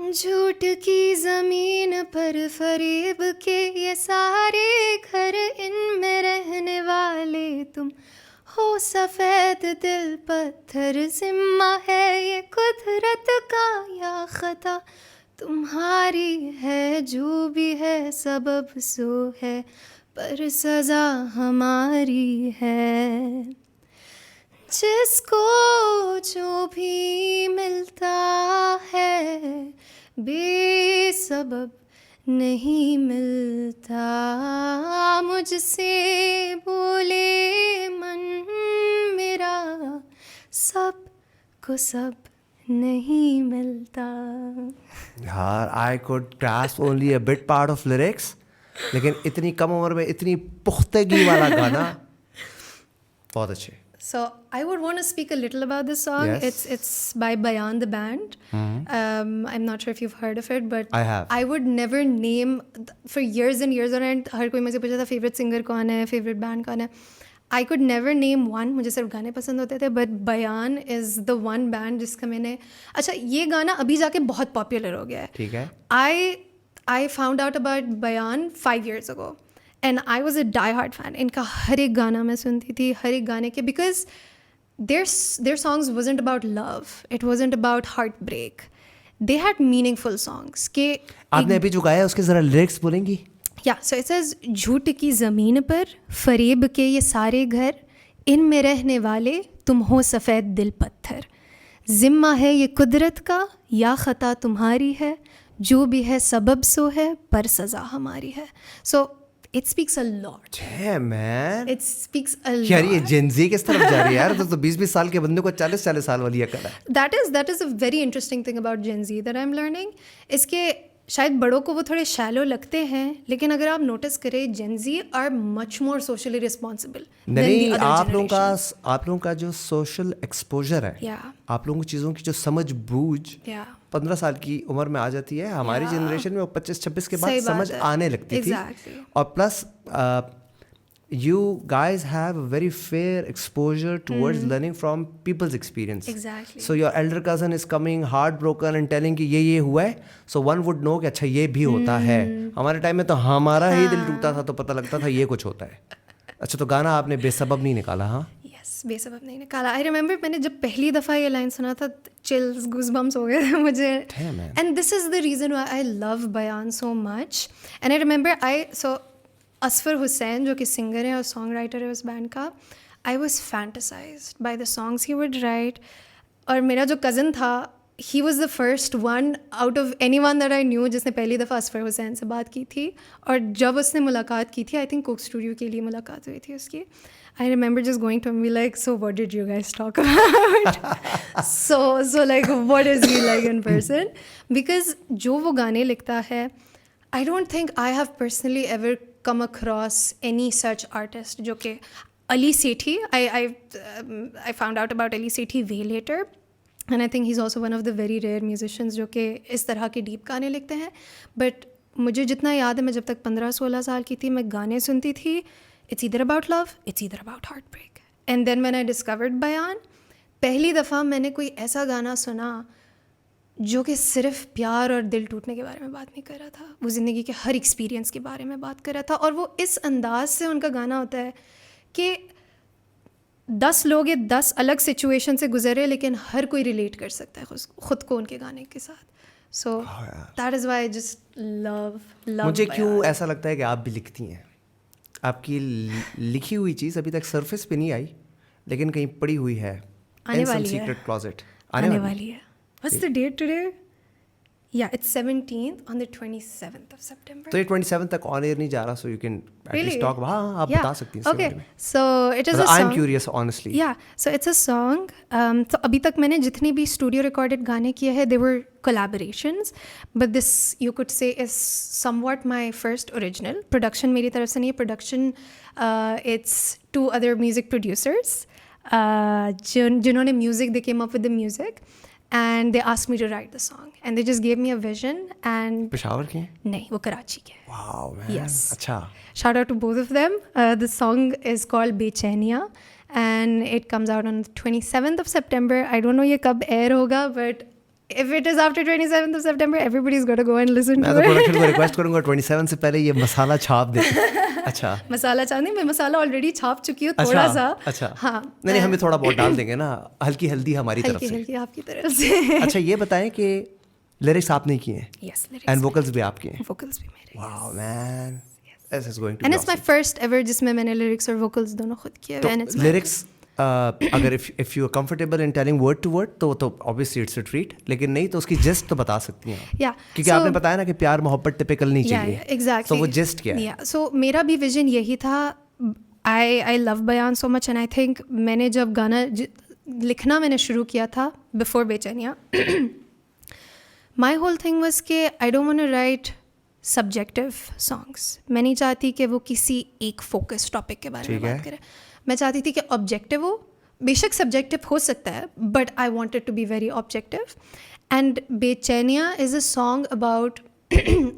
झूठ की ज़मीन पर फरेब के ये सारे घर, इनमें रहने वाले तुम हो सफ़ेद दिल पत्थर, ज़िम्मा है ये कुदरत का या ख़ता तुम्हारी है, जो भी है सबब सो है पर सज़ा हमारी है. जिसको जो भी मिलता है बेसबब नहीं मिलता, मुझसे बोले मन मेरा सब को सब नहीं मिलता. यार I could grasp only a bit part of lyrics, लेकिन इतनी कम उम्र में इतनी पुख्तगी वाला गाना बहुत अच्छे. So I would want to speak a little about this song. Yes. It's by Bayan the band. I'm not sure if you've heard of it, but I have. I would never name for years and years on end. हर कोई मुझे पूछा था favorite singer कौन है, favorite band कौन है. I could never name one. मुझे सिर्फ गाने पसंद होते थे. But Bayan is the one band जिसका मैंने, अच्छा ये गाना अभी जाके बहुत popular हो गया है. ठीक है. I found out about Bayan 5 years ago. And I was a die-hard fan. इनका हर एक गाना मैं सुनती थी, हर एक गाने के, because their songs wasn't about love. It wasn't about heartbreak. They had meaningful songs. के आपने अभी जो गाया उसके ज़रा lyrics बोलेंगी? Yeah, so it says झूठ की ज़मीन पर फरेब के ये सारे घर, इनमें रहने वाले तुम हो सफ़ेद दिल पत्थर, ज़िम्मा है ये कुदरत का या ख़ता तुम्हारी है, जो भी है सबब सो है पर सज़ा हमारी है. So it speaks a lot. Damn, man. It speaks a lot. यार ये Gen Z किस तरफ जा रही है यार? तो 20-20 साल के बंदे को 40-40 साल वाली अकल है. That is a very interesting thing about Gen Z that I'm learning. इसके शायद बड़ों को वो थोड़े शैलो लगते हैं, लेकिन अगर आप नोटिस करें Gen Z are much more socially responsible. नहीं, आप लोगों का जो सोशल एक्सपोजर है, आप लोगों की चीज़ों की जो समझ बूझ 15 साल की उम्र में आ जाती है। हमारी जनरेशन में 25-26 के बाद समझ आने लगती थी। और plus you guys have a very fair exposure towards learning from people's experience. Exactly. So your elder cousin is coming heartbroken and telling कि ये हुआ है, so one would know कि अच्छा ये भी होता है। हमारे टाइम में तो हमारा ही दिल टूटा था तो पता लगता था ये कुछ होता है। अच्छा, तो गाना आपने बेसबब नहीं निकाला? हाँ, यस, बेसबब नहीं निकाला। आई रिमेंबर मैंने जब पहली दफ़ा ये लाइन सुना था, चिल्स, गूज़बम्स हो गए थे मुझे। And this is the reason why I love Bayaan so much. And I remember Asfar Hussain जो कि सिंगर है और सॉन्ग राइटर है उस बैंड का, I was fantasized by the songs he would write. और मेरा जो कज़न था, he was the first one out of anyone that I knew जिसने पहली दफ़ा असफर हुसैन से बात की थी। और जब उसने मुलाकात की थी, आई थिंक कोक स्टूडियो के लिए मुलाकात हुई थी उसकी, I remember just going to me like, so what did you guys talk about? So like what is he like in person? Because जो वो गाने लिखता है, I don't think I have personally ever come across any such artist जो कि Ali Sethi, I found out about Ali Sethi way later, and I think he's also one of the very rare musicians जो कि इस तरह के deep गाने लिखते हैं। बट मुझे जितना याद है, मैं जब तक 15-16 साल की थी, मैं गाने सुनती थी, it's either about love, it's either about heartbreak. And then when I discovered बयान, पहली दफ़ा मैंने कोई ऐसा गाना सुना जो कि सिर्फ प्यार और दिल टूटने के बारे में बात नहीं कर रहा था, वो ज़िंदगी के हर एक्सपीरियंस के बारे में बात कर रहा था। और वो इस अंदाज से उनका गाना होता है कि 10 लोग ये 10 अलग सिचुएशन से गुजरे, लेकिन हर कोई रिलेट कर सकता है खुद को उनके गाने के साथ। So that is why I just love. मुझे क्यों ऐसा लगता है कि आप भी लिखती हैं? आपकी लिखी हुई चीज़ अभी तक सरफेस पे नहीं आई, लेकिन कहीं पड़ी हुई है, आने वाली है, सीक्रेट क्लोजेट आने वाली है। What's the date today? Yeah, it's 17th on the 27th of September. तो ये 27 तक ऑन एयर नहीं जा रहा, so you can at least talk. हाँ, आप बता सकती हैं इसके बारे में। So it is a song. I'm curious, honestly. Yeah, so it's a song. तो अभी तक मैंने जितनी भी स्टूडियो रिकॉर्डेड गाने किए हैं, they were collaborations, but this you could say is somewhat my first original production. मेरी तरफ से नहीं, production it's 2 other music producers जिन्होंने music, they came up with the music. And they asked me to write the song, and they just gave me a vision. And Peshawar के? नहीं, वो कराची के। Wow, man. Yes. अच्छा। Shout out to both of them. The song is called Bechainiyan, and it comes out on the 27th of September. I don't know ये कब air होगा, but if it is after 27th of September, everybody's got to go and listen to it. मैं तो production को request करूँगा 27 से पहले ये मसाला छाप दे। अच्छा, मसाला छाप नहीं, मैं मसाला ऑलरेडी छाप चुकी हूँ थोड़ा सा। अच्छा, हाँ, नहीं हमें थोड़ा बहुत डाल देंगे ना, हल्की हल्दी हमारी तरफ से। हल्की आपकी तरफ से। अच्छा, ये बताएं कि लिरिक्स आपने किए हैं? Yes, lyrics. एंड वोकल्स भी आपके हैं? Vocals भी मेरे। Wow, man. This is going to And be it's my awesome. first ever जिसमें मैंने lyrics और vocals दोनों खुद किए हुए हैं। तो लिरिक्स अगर if you are comfortable in telling word to word, तो obviously it's a treat, लेकिन नहीं तो उसकी gist तो बता सकती हैं। Yeah. क्योंकि आपने बताया ना कि प्यार मोहब्बत टिपिकल नहीं चाहिए। Yeah, exactly. तो वो gist क्या है? Yeah. So मेरा भी विजन यही था। I love बयान so much, and I think मैंने जब गाना लिखना मैंने शुरू किया था before बेचैनिया, my whole thing was कि I don't want to write subjective songs. मैं नहीं चाहती कि वो किसी एक focus topic के बारे में बात करे। मैं चाहती थी कि ऑब्जेक्टिव हो, बेशक सब्जेक्टिव हो सकता है, but I wanted to be very objective. And Bechainiyan is a song about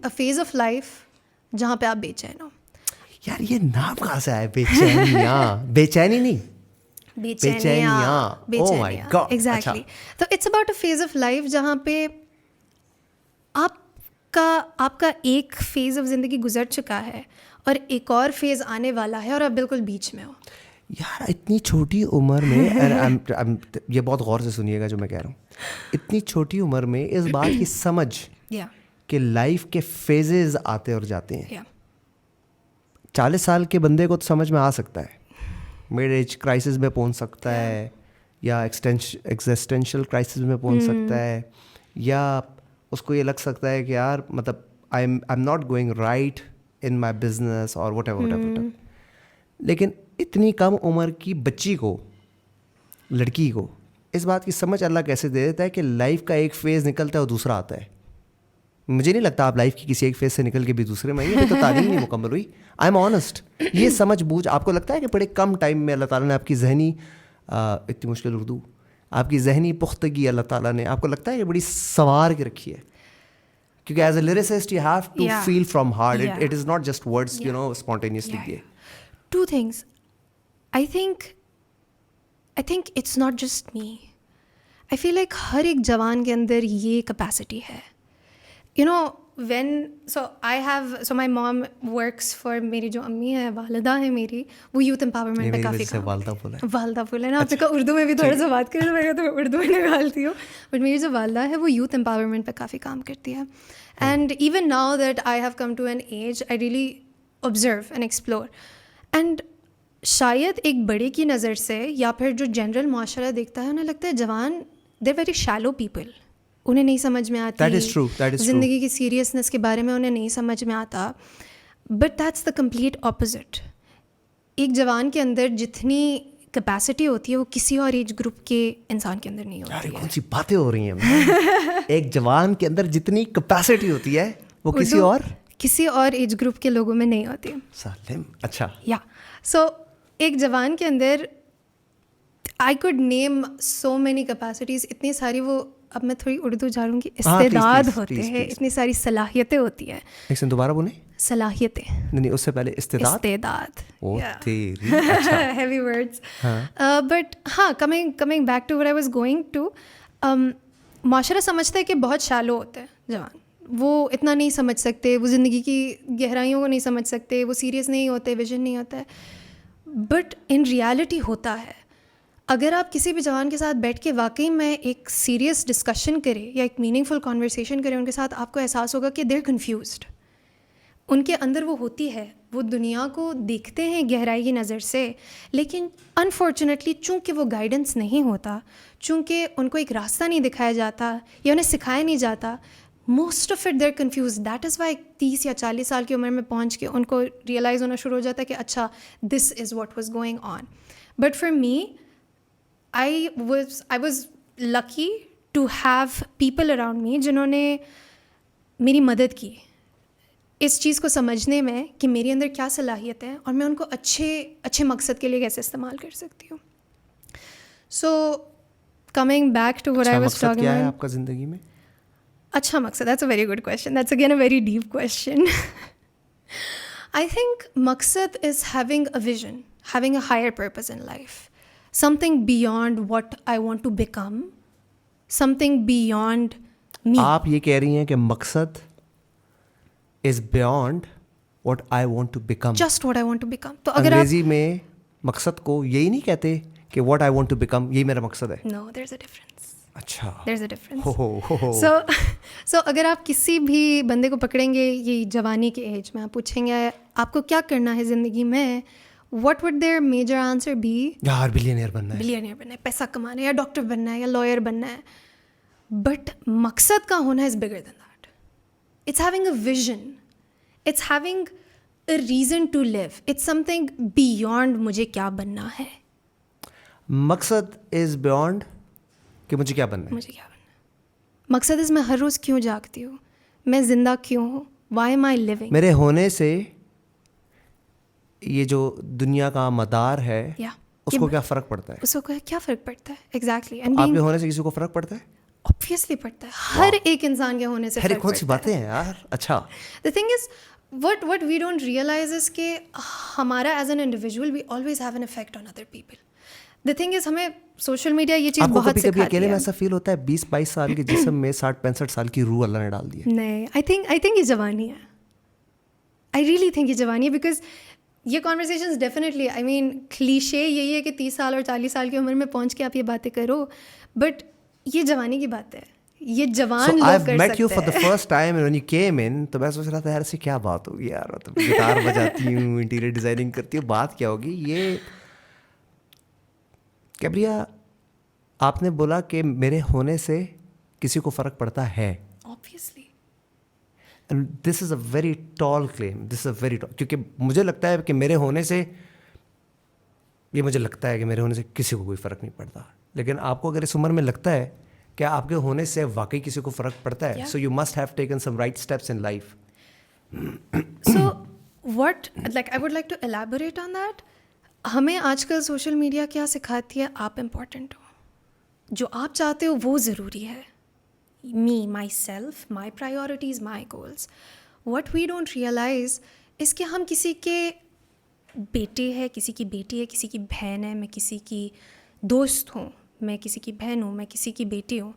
a phase of life जहाँ पे आप बेचैन हो। यार ये नाम कहाँ से आया? बेचैनिया? बेचैनी नहीं, बेचैनिया। Oh my God. एग्जैक्टली। तो it's about a phase of life जहाँ पे आपका एक फेज ऑफ जिंदगी गुजर चुका है और एक और फेज आने वाला है और आप बिल्कुल बीच में हो। यार इतनी छोटी उम्र में ये बहुत गौर से सुनिएगा जो मैं कह रहा हूँ, इतनी छोटी उम्र में इस बात की समझ कि लाइफ के फेजेस आते और जाते हैं। 40 साल के बंदे को तो समझ में आ सकता है, मिड एज क्राइसिस में पहुँच सकता है, या एक्जिस्टेंशियल क्राइसिस में पहुँच सकता है, या उसको ये लग सकता है कि यार मतलब आई am not going right in my business और whatever. लेकिन इतनी कम उम्र की बच्ची को, लड़की को इस बात की समझ अल्लाह कैसे दे देता है कि लाइफ का एक फेज़ निकलता है और दूसरा आता है। मुझे नहीं लगता आप लाइफ की किसी एक फेज से निकल के भी दूसरे में आई, अभी तो तालीम नहीं मुकम्मल हुई. I am honest. ये समझ बूझ आपको लगता है कि बड़े कम टाइम में अल्लाह ताला ने आपकी जहनी इतनी मुश्किल उर्दू, आपकी जहनी पुख्तगी अल्लाह ताला ने आपको लगता है कि बड़ी संवार के रखी है? क्योंकि as a lyricist you have to feel from heart. It is not just words you know spontaneously दिए. Two things. I think it's not just me. I feel like हर एक जवान के अंदर ये कैपेसिटी है. You know, so my mom works for, मेरी जो अम्मी है, वालिदा है मेरी, वो यूथ एम्पावरमेंट पे काफ़ी काम. वालदा बोला ना आपने कहा उर्दू में भी थोड़ा सा बात करें तो मैं तो उर्दू में निकालती हूँ. बट मेरी जो वालिदा है वो यूथ एम्पावरमेंट पे काफ़ी काम करती है. And even now that I have come to an age, I really observe and explore. And शायद एक बड़े की नज़र से या फिर जो जनरल माशरा देखता है, उन्हें लगता है जवान they're very shallow people. उन्हें नहीं समझ में आती. That is true. ज़िंदगी की सीरियसनेस के बारे में उन्हें नहीं समझ में आता. But that's the complete opposite. एक जवान के अंदर जितनी कैपेसिटी होती है वो किसी और एज ग्रुप के इंसान के अंदर नहीं होती. यार कौन सी बातें हो रही हैं. एक जवान के अंदर जितनी कैपेसिटी होती है वो किसी और एज ग्रुप के लोगों में नहीं होती. सालिम. अच्छा. या सो एक जवान के अंदर I could name so many capacities, इतनी सारी, वो अब मैं थोड़ी उर्दू झाड़ूंगी, इस्तेदाद होते हैं, इतनी सारी सलाहियतें होती हैं. एक सेकंड दोबारा बोले. सलाहियतें. नहीं उससे पहले इस्तेदाद. ओ तेरी. अच्छा. Heavy words. बट हाँ, coming back to what I was going to, माशरा समझता है कि बहुत शैलो होते हैं जवान, वो इतना नहीं समझ सकते, वो ज़िंदगी की गहराइयों को नहीं समझ सकते, वो सीरियस नहीं होते, विजन नहीं होता है. बट इन रियलिटी होता है. अगर आप किसी भी जवान के साथ बैठ के वाकई में एक सीरियस डिस्कशन करें या एक मीनिंगफुल कॉन्वर्सेशन करें उनके साथ, आपको एहसास होगा कि देर कन्फ्यूज्ड. उनके अंदर वो होती है, वो दुनिया को देखते हैं गहराई की नज़र से, लेकिन अनफॉर्चुनेटली चूँकि वो गाइडेंस नहीं होता, चूँकि उनको एक रास्ता नहीं दिखाया जाता या उन्हें सिखाया नहीं जाता, most of it there confuse. That is why 30 या 40 साल की उम्र में पहुँच के उनको रियलाइज़ होना शुरू हो जाता है कि अच्छा this is what was going on. But for me, I was lucky to have people around me जिन्होंने मेरी मदद की इस चीज़ को समझने में कि मेरे अंदर क्या सलाहियत है और मैं उनको अच्छे मकसद के लिए कैसे इस्तेमाल कर सकती हूँ. So coming back to what I was talking about. आपका ज़िंदगी में अच्छा मकसद, that's a very good question. That's again a very deep question. I think मकसद is having a vision, having a higher purpose in life. Something beyond what I want to become, something beyond me. आप ये कह रही हैं कि मकसद is beyond what I want to become. Just what I want to become. तो अगर अंग्रेजी में मकसद को यही नहीं कहते कि what I want to become, यही मेरा मकसद है. No, there's a difference. अच्छा. There's a difference. So अगर आप किसी भी बंदे को पकड़ेंगे ये जवानी के एज में, आप पूछेंगे आपको क्या करना है ज़िंदगी में, what would their major answer be? यार बिलियनियर बनना है, पैसा कमाना है, या डॉक्टर बनना है, या लॉयर बनना है. बट मकसद का होना is bigger than that. It's having a vision, it's having a reason to live, it's something beyond मुझे क्या बनना है. मकसद इज़ बियॉन्ड कि मुझे क्या बनना है. मकसद इज़ मैं हर रोज़ क्यों जागती हूँ, मैं ज़िंदा क्यों हूँ, वाई एम आई लिविंग. मेरे होने से ये जो दुनिया का मदार है उसको क्या फ़र्क पड़ता है. उसको क्या फ़र्क पड़ता है. एग्जैक्टली. आपके होने से किसी को फ़र्क पड़ता है. ऑब्वियसली पड़ता है. हर एक इंसान के होने से हर कौन सी बातें हैं यार. अच्छा. The thing is what we don't realize is कि हमारा as an individual we always have an effect on other people. The thing is हमें सोशल मीडिया ये चीज़ बहुत सिखाती है. अकेले में ऐसा फील होता है 20-22 साल के जिस्म में 60-65 साल की रूह अल्लाह ने डाल दी है. नहीं, आई थिंक ये जवानी है. आई रियली थिंक ये जवानी है. बिकॉज ये conversations definitely, I mean cliché यही है कि 30 साल और 40 साल की उम्र में पहुंच के आप ये बातें करो, बट ये जवानी की बात है. ये जवान लोग कर सकते हैं. So I've met you for the first time and when you came in, तो मैं सोच रहा था यार ऐसी क्या बात होगी यार, मतलब गिटार बजाती हूँ, इंटीरियर डिज़ाइनिंग करती हूँ, बात क्या होगी. ये कैब्रिया, आपने बोला कि मेरे होने से किसी को फ़र्क पड़ता है. Obviously. And this is a very tall claim. This is a very tall, क्योंकि मुझे लगता है कि मेरे होने से किसी को कोई फ़र्क नहीं पड़ता. लेकिन आपको अगर इस उम्र में लगता है क्या आपके होने से वाकई किसी को फ़र्क पड़ता है? So you must have taken some right steps in life. So what, like I would like to elaborate on that. हमें आजकल सोशल मीडिया क्या सिखाती है? आप इम्पॉर्टेंट हो, जो आप चाहते हो वो ज़रूरी है. Me, myself, my priorities, my goals. What we don't realize is कि हम किसी के बेटे हैं, किसी की बेटी है, किसी की बहन है, मैं किसी की दोस्त हूँ, मैं किसी की बहन हूँ, मैं किसी की बेटी हूँ.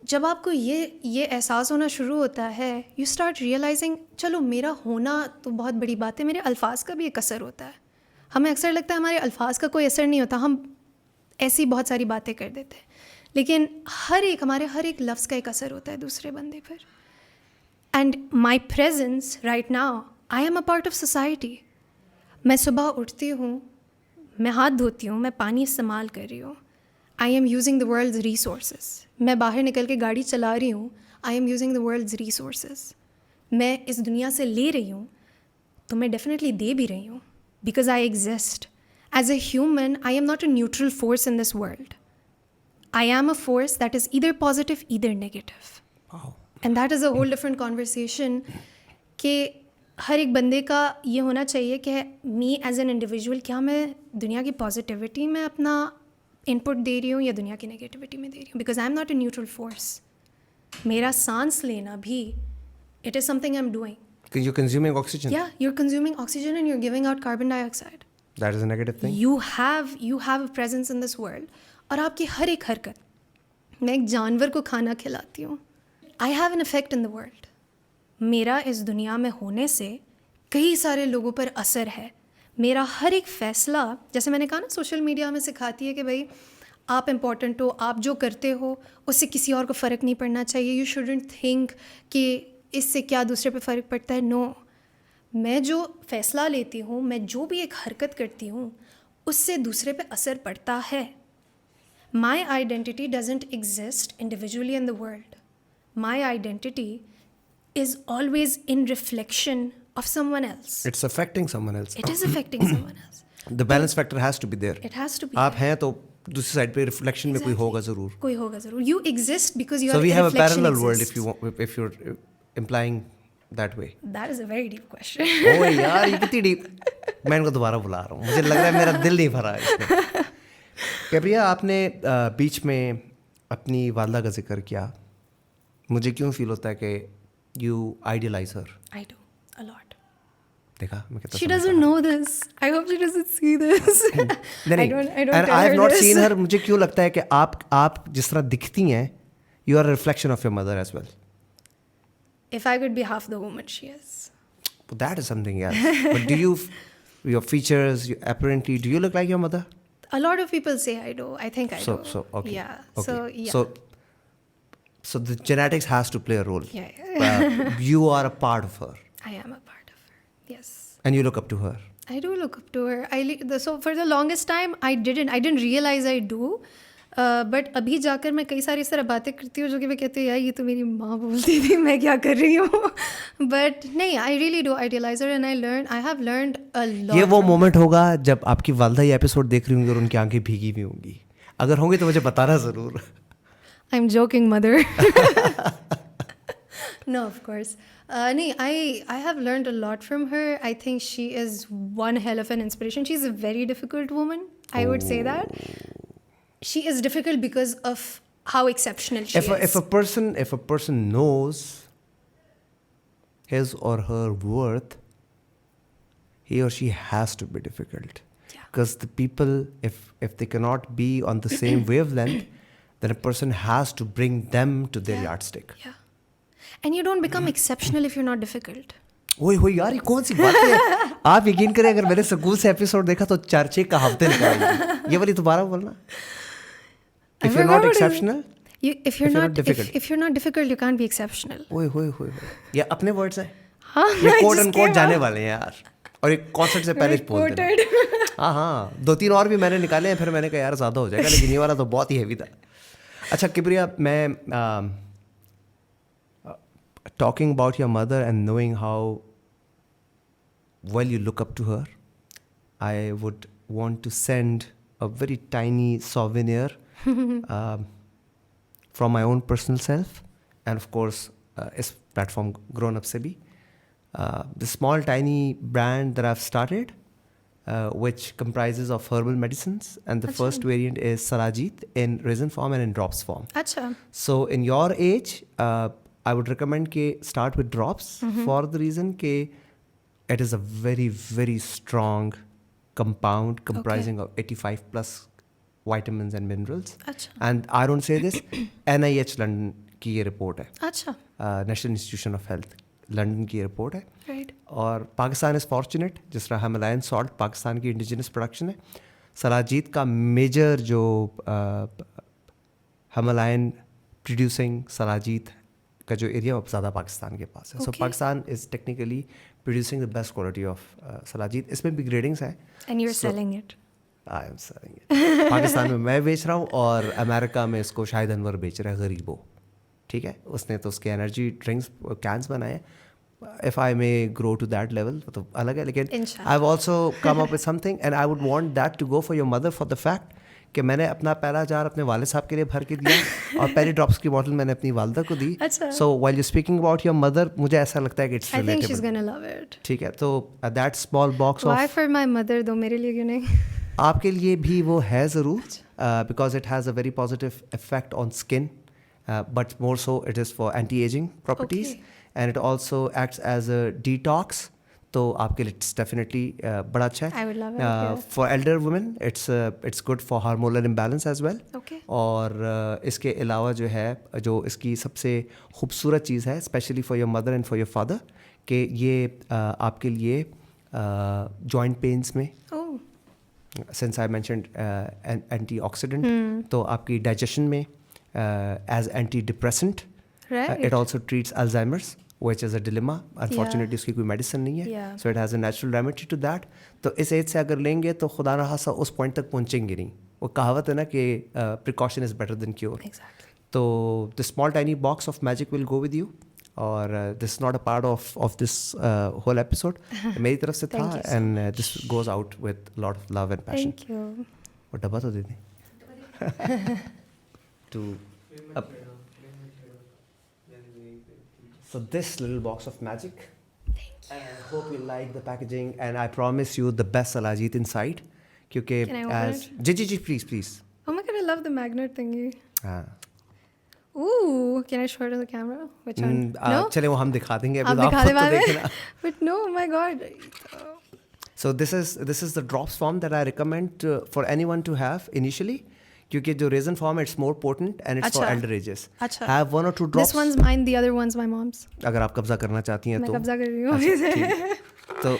जब आपको ये एहसास होना शुरू होता है, यू स्टार्ट रियलाइजिंग चलो मेरा होना तो बहुत बड़ी बात है, मेरे अल्फाज का भी एक असर होता है. हमें अक्सर लगता है हमारे अल्फाज का कोई असर नहीं होता, हम ऐसी बहुत सारी बातें कर देते हैं, लेकिन हमारे हर एक लफ्ज़ का एक असर होता है दूसरे बंदे पर. And my presence right now, I am a part of society. मैं सुबह उठती हूँ, मैं हाथ धोती हूँ, मैं पानी इस्तेमाल कर रही हूँ, I am using the world's resources. मैं बाहर निकल के गाड़ी चला रही हूँ, I am using the world's resources. मैं इस दुनिया से ले रही हूँ तो मैं डेफिनेटली दे भी रही हूँ, because I exist. As a human I am not a neutral force in this world. I am a force that is either positive, either negative. Wow. And that is a whole different conversation कि हर एक बंदे का ये होना चाहिए कि me as an individual, क्या मैं दुनिया की पॉजिटिविटी में अपना इनपुट दे रही हूँ या दुनिया की नेगेटिविटी में दे रही हूँ. Because I am not a neutral force. मेरा सांस लेना भी, it is something I'm doing. Because you're consuming oxygen. Yeah, you're consuming oxygen and you're giving out carbon dioxide. That is a negative thing. You have a presence in this world. और आपकी हर एक हरकत, मैं एक जानवर को खाना खिलाती हूँ, I have an effect in the world. मेरा इस दुनिया में होने से कई सारे लोगों पर असर है. मेरा हर एक फ़ैसला, जैसे मैंने कहा ना, सोशल मीडिया हमें सिखाती है कि भाई आप इम्पॉर्टेंट हो, आप जो करते हो उससे किसी और को फ़र्क नहीं पड़ना चाहिए. यू शुडंट थिंक कि इससे क्या दूसरे पे फ़र्क पड़ता है. नो, मैं जो फ़ैसला लेती हूँ, मैं जो भी एक हरकत करती हूँ, उससे दूसरे पे असर पड़ता है. My identity doesn't exist individually in the world. My identity is always in reflection of someone else. It's affecting someone else. It is affecting someone else. The balance factor has to be there. It has to be. आप हैं तो दूसरी side पे reflection में कोई होगा ज़रूर. कोई होगा ज़रूर. You exist because you are. So we have a reflection parallel world exists. if you're implying that way. That is a very deep question. ओए यार, ये कितनी डीप. मैं इनको दोबारा बुला रहा हूँ, मुझे लग रहा है मेरा दिल नहीं भरा है इसमें. कैब्रिया, आपने बीच में अपनी वालदा का जिक्र किया. मुझे क्यों फील होता है कि you idealise her? I do a lot. देखा मैं कहता. She doesn't know this. I hope she doesn't see this. नहीं, I don't and tell I have her not this. seen her. मुझे क्यों लगता है कि आप जिस तरह दिखती हैं, you are a reflection of your mother as well. If I could be half the woman she is. But that is something else. But your features, apparently, do you look like your mother? A lot of people say I do. I think I do. So okay. Yeah. Okay. So yeah. So the genetics has to play a role. Yeah. You are a part of her. I am a part of her. Yes. And you look up to her. I do look up to her. So for the longest time I didn't realize I do. But अभी जाकर मैं कई सारी इस तरह बातें करती हूँ जो कि मैं कहती हूँ यार ये तो मेरी माँ बोलती थी, मैं क्या कर रही हूँ. But नहीं, I really do idealize her and I have learned a lot. ये वो मोमेंट होगा जब आपकी वालदा ये एपिसोड देख रही होंगी और उनकी आंखें भीगी हुई होंगी. अगर होंगी तो मुझे बताना ज़रूर. I'm joking, mother. No, of course. No, I have learned a lot from her. I think she is one hell of an inspiration. She's a very difficult woman. I would say that. She is difficult because of how exceptional she is. If a person knows his or her worth, he or she has to be difficult. Because the people, if they cannot be on the same wavelength, then a person has to bring them to their yardstick. Yeah. And you don't become exceptional if you're not difficult. ओए यार, ये कौन सी बात है? आप यकीन करें, अगर मैंने स्कूल से एपिसोड देखा तो 4-6 कहावतें निकाली. ये वाली दोबारा बोलना. If you're not exceptional, if you're not difficult, you can't be exceptional. ओए ये अपने वर्ड्स हैं. हाँ, ये कोट अनकोट जाने वाले हैं यार. और एक कॉन्सर्ट से पहले बोल देना. हाँ 2-3 और भी मैंने निकाले हैं, फिर मैंने कहा यार ज़्यादा हो जाएगा, लेकिन ये वाला तो बहुत ही हैवी था. अच्छा किब्रिया, मैं talking about your mother and knowing how well you look up to her, I would want to send a very tiny souvenir from my own personal self, and of course इस platform Grown Up से भी. The small tiny brand that I've started, which comprises of herbal medicines, and the first variant is Salajit in resin form and in drops form. Acha. So in your age, I would recommend ke start with drops for the reason ke it is a very, very strong compound comprising of 85 plus vitamins and minerals. Acha. And I don't say this, NIH London की ये report है. Acha. National Institution of Health London की report है. Right. और Pakistan is fortunate, जिस तरह Himalayan salt Pakistan की indigenous production है, सलाजीत का मेजर जो हिमालयन प्रोड्यूसिंग सलाजीत का जो एरिया वो ज़्यादा पाकिस्तान के पास है. So Pakistan is technically producing the best quality of सलाजीत. इसमें भी ग्रेडिंग्स हैं. And you're selling it. I am selling it. Pakistan में मैं बेच रहा हूँ और अमेरिका में इसको शाहिद अनवर बेच रहा है, गरीबों. ठीक है, उसने तो उसके एनर्जी ड्रिंक्स कैंस बनाए. If I may grow to that level तो अलग है, लेकिन I have also come up with something and I would want that to go for your mother for the fact कि मैंने अपना पहला जार अपने वाले साहब के लिए भर के दिया और पहली ड्रॉप्स की बोतल मैंने अपनी वालदा को दी. So while you speaking about your mother, मुझे ऐसा लगता है कि it's relatable. I think she's gonna love it. ठीक है, तो that small box of Why for my mother though? मेरे लिए क्यों नहीं? आपके लिए भी वो है ज़रूर, because it has a very positive effect on skin, but more so it is for anti-aging properties. And it also acts as a detox. तो आपके लिए it's definitely बड़ा अच्छा है. I would love it. For elder women it's good for hormonal imbalance as well. Okay. और इसके अलावा जो है, जो इसकी सबसे खूबसूरत चीज़ है specially for your mother and for your father, कि ये आपके लिए जॉइंट पेन्स में, सिंस आई मेंशन्ड एंटीऑक्सीडेंट, तो आपकी डाइजेशन में as antidepressant. Right. It also treats Alzheimer's, which is a dilemma. Unfortunately, उसकी कोई medicine नहीं है. So it has a natural remedy to that. तो इस एज से अगर लेंगे तो खुदा न खासा उस पॉइंट तक पहुँचेंगे नहीं. वो कहावत है ना कि precaution is better than cure. Exactly. तो the small tiny box of magic will go with you. और this is not a part of this whole episode. मेरी तरफ से था, and this goes out with a lot of love and passion. Thank you. वो डब्बा तो दे दें. To so this little box of magic. Thank you. And I hope you like the packaging, and I promise you the best salajit inside. क्योंकि Can I open it? Ji please. Oh my god, I love the magnet thingy. हाँ. Ooh, can I show it to the camera? Which one? No? चले वो हम दिखा देंगे. आप दिखा दे बाद में. But no, oh my god. So this is the drops form that I recommend for anyone to have initially. क्योंकि जो resin form it's more potent and it's for elder ages. अच्छा. Have one or two drops. This one's mine, the other one's my mom's. अगर आप कब्जा करना चाहती हैं तो. मैं कब्जा कर रही हूँ अभी से. तो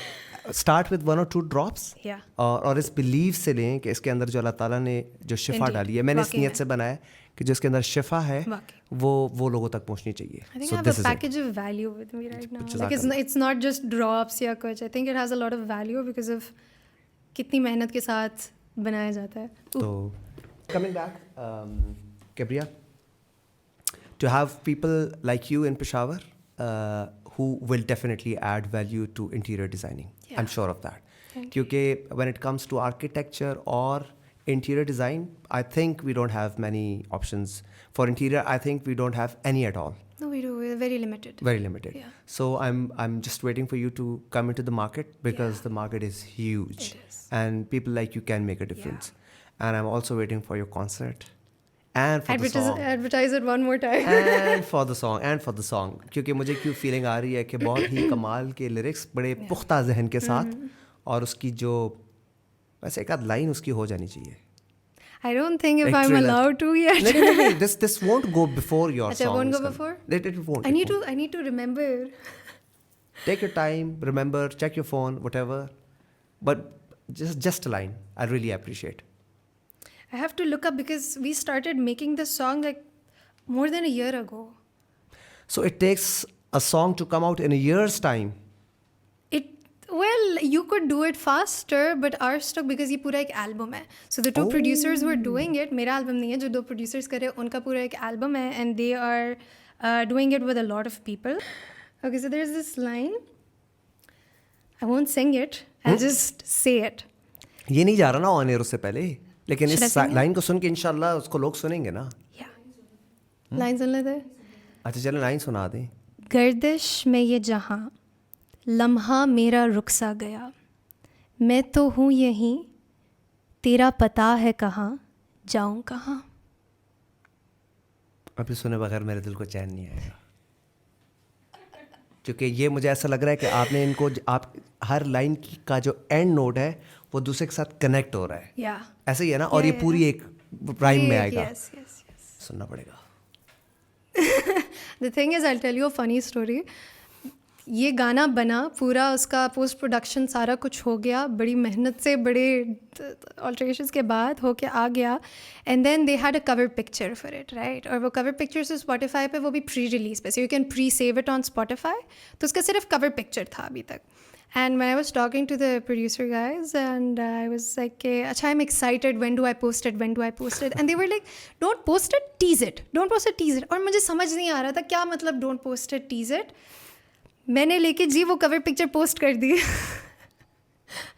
start with one or two drops. Yeah. और इस belief से लें कि इसके अंदर जो अल्लाह ताला ने जो शिफा डाली है, मैंने इस नियत से बनाया कि जो इसके अंदर शिफा है वो लोगों तक पहुंचनी चाहिए. I think I have a package of value with me right now. Like it's not just drops या कुछ. I think it has a lot of value because of कितनी मेहनत के साथ बनाया जाता है. तो coming back, Kebriya, to have people like you in Peshawar who will definitely add value to interior designing. Yeah. I'm sure of that. Because when it comes to architecture or interior design, I think we don't have many options. For interior, I think we don't have any at all. No, we do. We're very limited. Very limited. Yeah. So I'm just waiting for you to come into the market because the market is huge. It is. And people like you can make a difference. Yeah. And I'm also waiting for your concert and for the song. Advertise it one more time. And for the song. क्योंकि मुझे क्यों feeling आ रही है कि बहुत ही कमाल के lyrics, बड़े पुख्ता जहन के साथ, और उसकी जो वैसे एक आध लाइन उसकी हो जानी चाहिए. I don't think if I'm allowed to yet. No. This won't go before your song. It won't go before? It won't. I need to remember. Take your time, remember, check your phone, whatever. But just a line. I really appreciate. I have to look up because we started making this song like more than a year ago. So it takes a song to come out in a year's time. Well, you could do it faster, but ours took because ये पूरा एक album है. So the two producers were doing it. मेरा album नहीं है, जो दो producers कर रहे हैं उनका पूरा एक album है, and they are doing it with a lot of people. Okay, so there's this line. I won't sing it. I'll just say it. ये नहीं जा रहा ना on air उससे पहले, लेकिन इस लाइन को सुन के इंशाल्लाह उसको लोग सुनेंगे ना. Yeah. लाइन सुन लेते। अच्छा चलो लाइन सुना दें। गर्दिश में ये जहाँ लम्हा मेरा रुखसा गया, मैं तो हूँ यहीं, तेरा पता है कहाँ, जाऊँ कहाँ। अभी सुने बगैर मेरे दिल को चैन नहीं आएगा, क्योंकि ये मुझे ऐसा लग रहा है कि आपने इनको आप हर लाइन की का जो एंड नोट है वो दूसरे के साथ कनेक्ट हो रहा है। या ऐसे ही है ना? और ये पूरी एक राइम में आएगा। Yes yes yes. सुनना पड़ेगा। The thing is I tell you a funny story. ये गाना बना पूरा, उसका पोस्ट प्रोडक्शन सारा कुछ हो गया, बड़ी मेहनत से बड़े ऑल्ट्रेशंस के बाद होके आ गया। And then they had a cover picture for it, right? और वो कवर पिक्चर से स्पॉटिफाई पे वो भी प्री रिलीज पे, so you can pre save it on Spotify. तो उसका सिर्फ कवर पिक्चर था अभी तक। And when I was talking to the producer guys, and I was like, "Acha, I'm excited. When do I post it? When do I post it?" And they were like, "Don't post it, tease it. Don't post it, tease it." और मुझे समझ नहीं आ रहा था क्या मतलब don't post it, tease it. मैंने लेके जी वो कवर पिक्चर पोस्ट कर दी।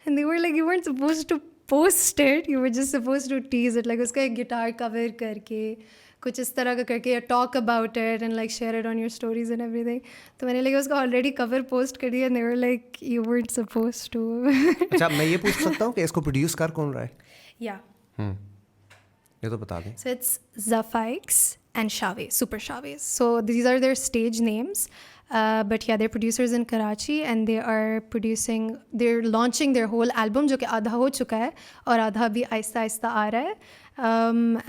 And they were like, "You weren't supposed to post it. You were just supposed to tease it." Like उसका एक गिटार कवर करके कुछ इस तरह का करके, talk about it and like share it on your stories and everything. तो मैंने लेके उसका ऑलरेडी कवर पोस्ट कर दिया। And they were like, "You weren't supposed to." अच्छा मैं ये पूछ सकता हूँ कि इसको प्रोड्यूस कर कौन रहा है? या ये तो बता दें। So it's Zafaix and Shave, Super Shave. So these are their stage names. But yeah, they're producers in Karachi, and they are producing, they're launching their whole album, जो कि आधा हो चुका है और आधा भी आहिस्ता आहिस्ता आ रहा है.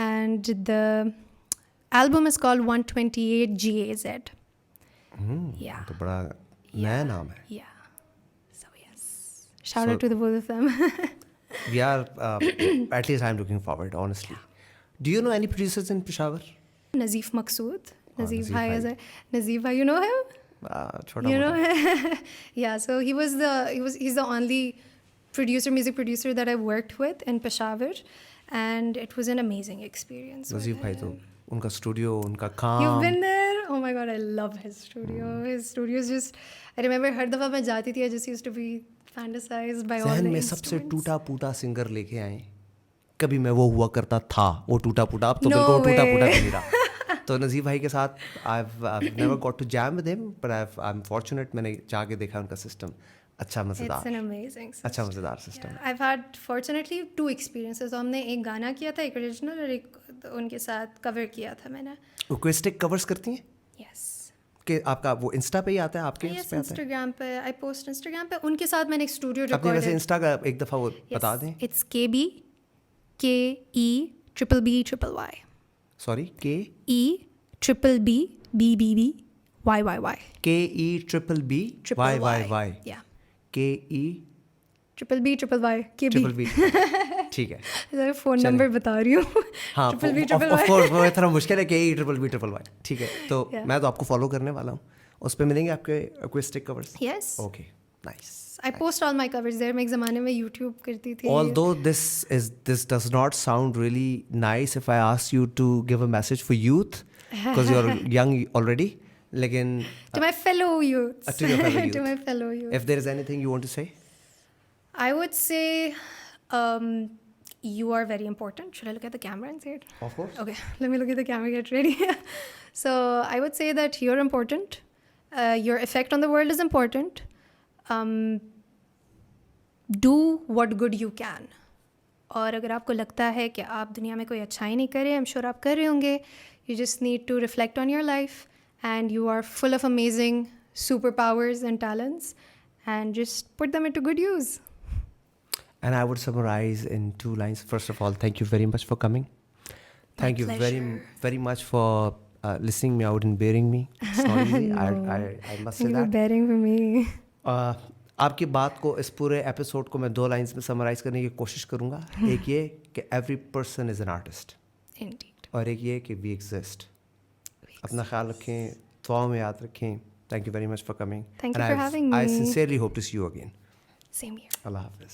And the album is called 128 GAZ. Yeah. तो बड़ा नया नाम है। Yeah. So yes. Shout out to the both of them. We are, at least I'm looking forward, honestly. Do you know any producers in Peshawar? Nazif Maqsood. Nazif Nazif Bhai bhai. is a Nazif Bhai, you know him? छोटा You know मोटा। him? Yeah, so he's the only music producer that I worked with in Peshawar, and it was an amazing experience. Najeeb भाई तो उनका studio, उनका You've काम। been there? Oh my god, I love his studio. His studio is just, I remember हर दफ़ा मैं जाती थी, I just used to be fantasized by all जहन the में सबसे instruments. टूटा फूटा सिंगर लेके आए। कभी मैं वो हुआ करता था, वो टूटा फूटा, अब तो No बिल्कुल टूटा फूटा way. भी नहीं रहा। तो नजीब भाई के साथ I've never got to jam with him, but I'm fortunate, मैंने जाके देखा उनका सिस्टम। अच्छा It's an मज़ेदार, amazing system. अच्छा मज़ेदार system. Yeah, I've had fortunately 2 experiences. तो हमने एक गाना किया था, एक ओरिजिनल, और एक उनके साथ कवर किया था मैंने. एक्वेस्टिक कवर्स करती हैं Yes. कि आपका वो इंस्टा पे ही आता है, आपके Yes, पे आता है? Instagram पे, I post Instagram पे. उनके साथ मैंने एक स्टूडियो अपने रिकॉर्ड. वैसे इंस्टा का एक दफ़ा वो बता दें। It's KB KEBBBY. Sorry, KEBBBYYY. KEBBBYYY। Yeah. BBBYY. KEBBB। ठीक है। फ़ोन नंबर बता रही हूँ. हाँ, ऑफ कोर्स वो थोड़ा मुश्किल है। KEBBBYY। ठीक है, तो मैं तो आपको फॉलो करने वाला हूँ। उस पे मिलेंगे आपके acoustic covers? Yes. Okay, nice. I post all my covers there. मैं एक ज़माने में YouTube करती थी. Although this does not sound really nice if I ask you to give a message for youth, because you're young already. लेकिन To my fellow youths. to your fellow youth. To my fellow youth. if there is anything you want to say? I would say you are very important. Should I look at the camera and say it? Of course. Okay, let me look at the camera, get ready. So I would say that you're important. Your effect on the world is important. Do what good you can. और अगर आपको लगता है कि आप दुनिया में कोई अच्छाई नहीं कर रहे, I'm sure आप कर रहे होंगे. You just need to reflect on your life, and you are full of amazing superpowers and talents, and just put them into good use. And I would summarize in 2 lines. First of all, thank you very much for coming. Thank you very much for listening me out and bearing me. It's not easy. I must say Thank you for that. bearing for me. आपकी बात को, इस पूरे episode को मैं 2 lines में summarise करने की कोशिश करूँगा. एक ये कि every person is an artist. Indeed. और एक ये कि वी एग्जिस्ट. अपना ख्याल रखें, दुआ में याद रखें. Thank you very much for coming. Thank you for having me. I sincerely hope to see you again. Same here. Allah Hafiz.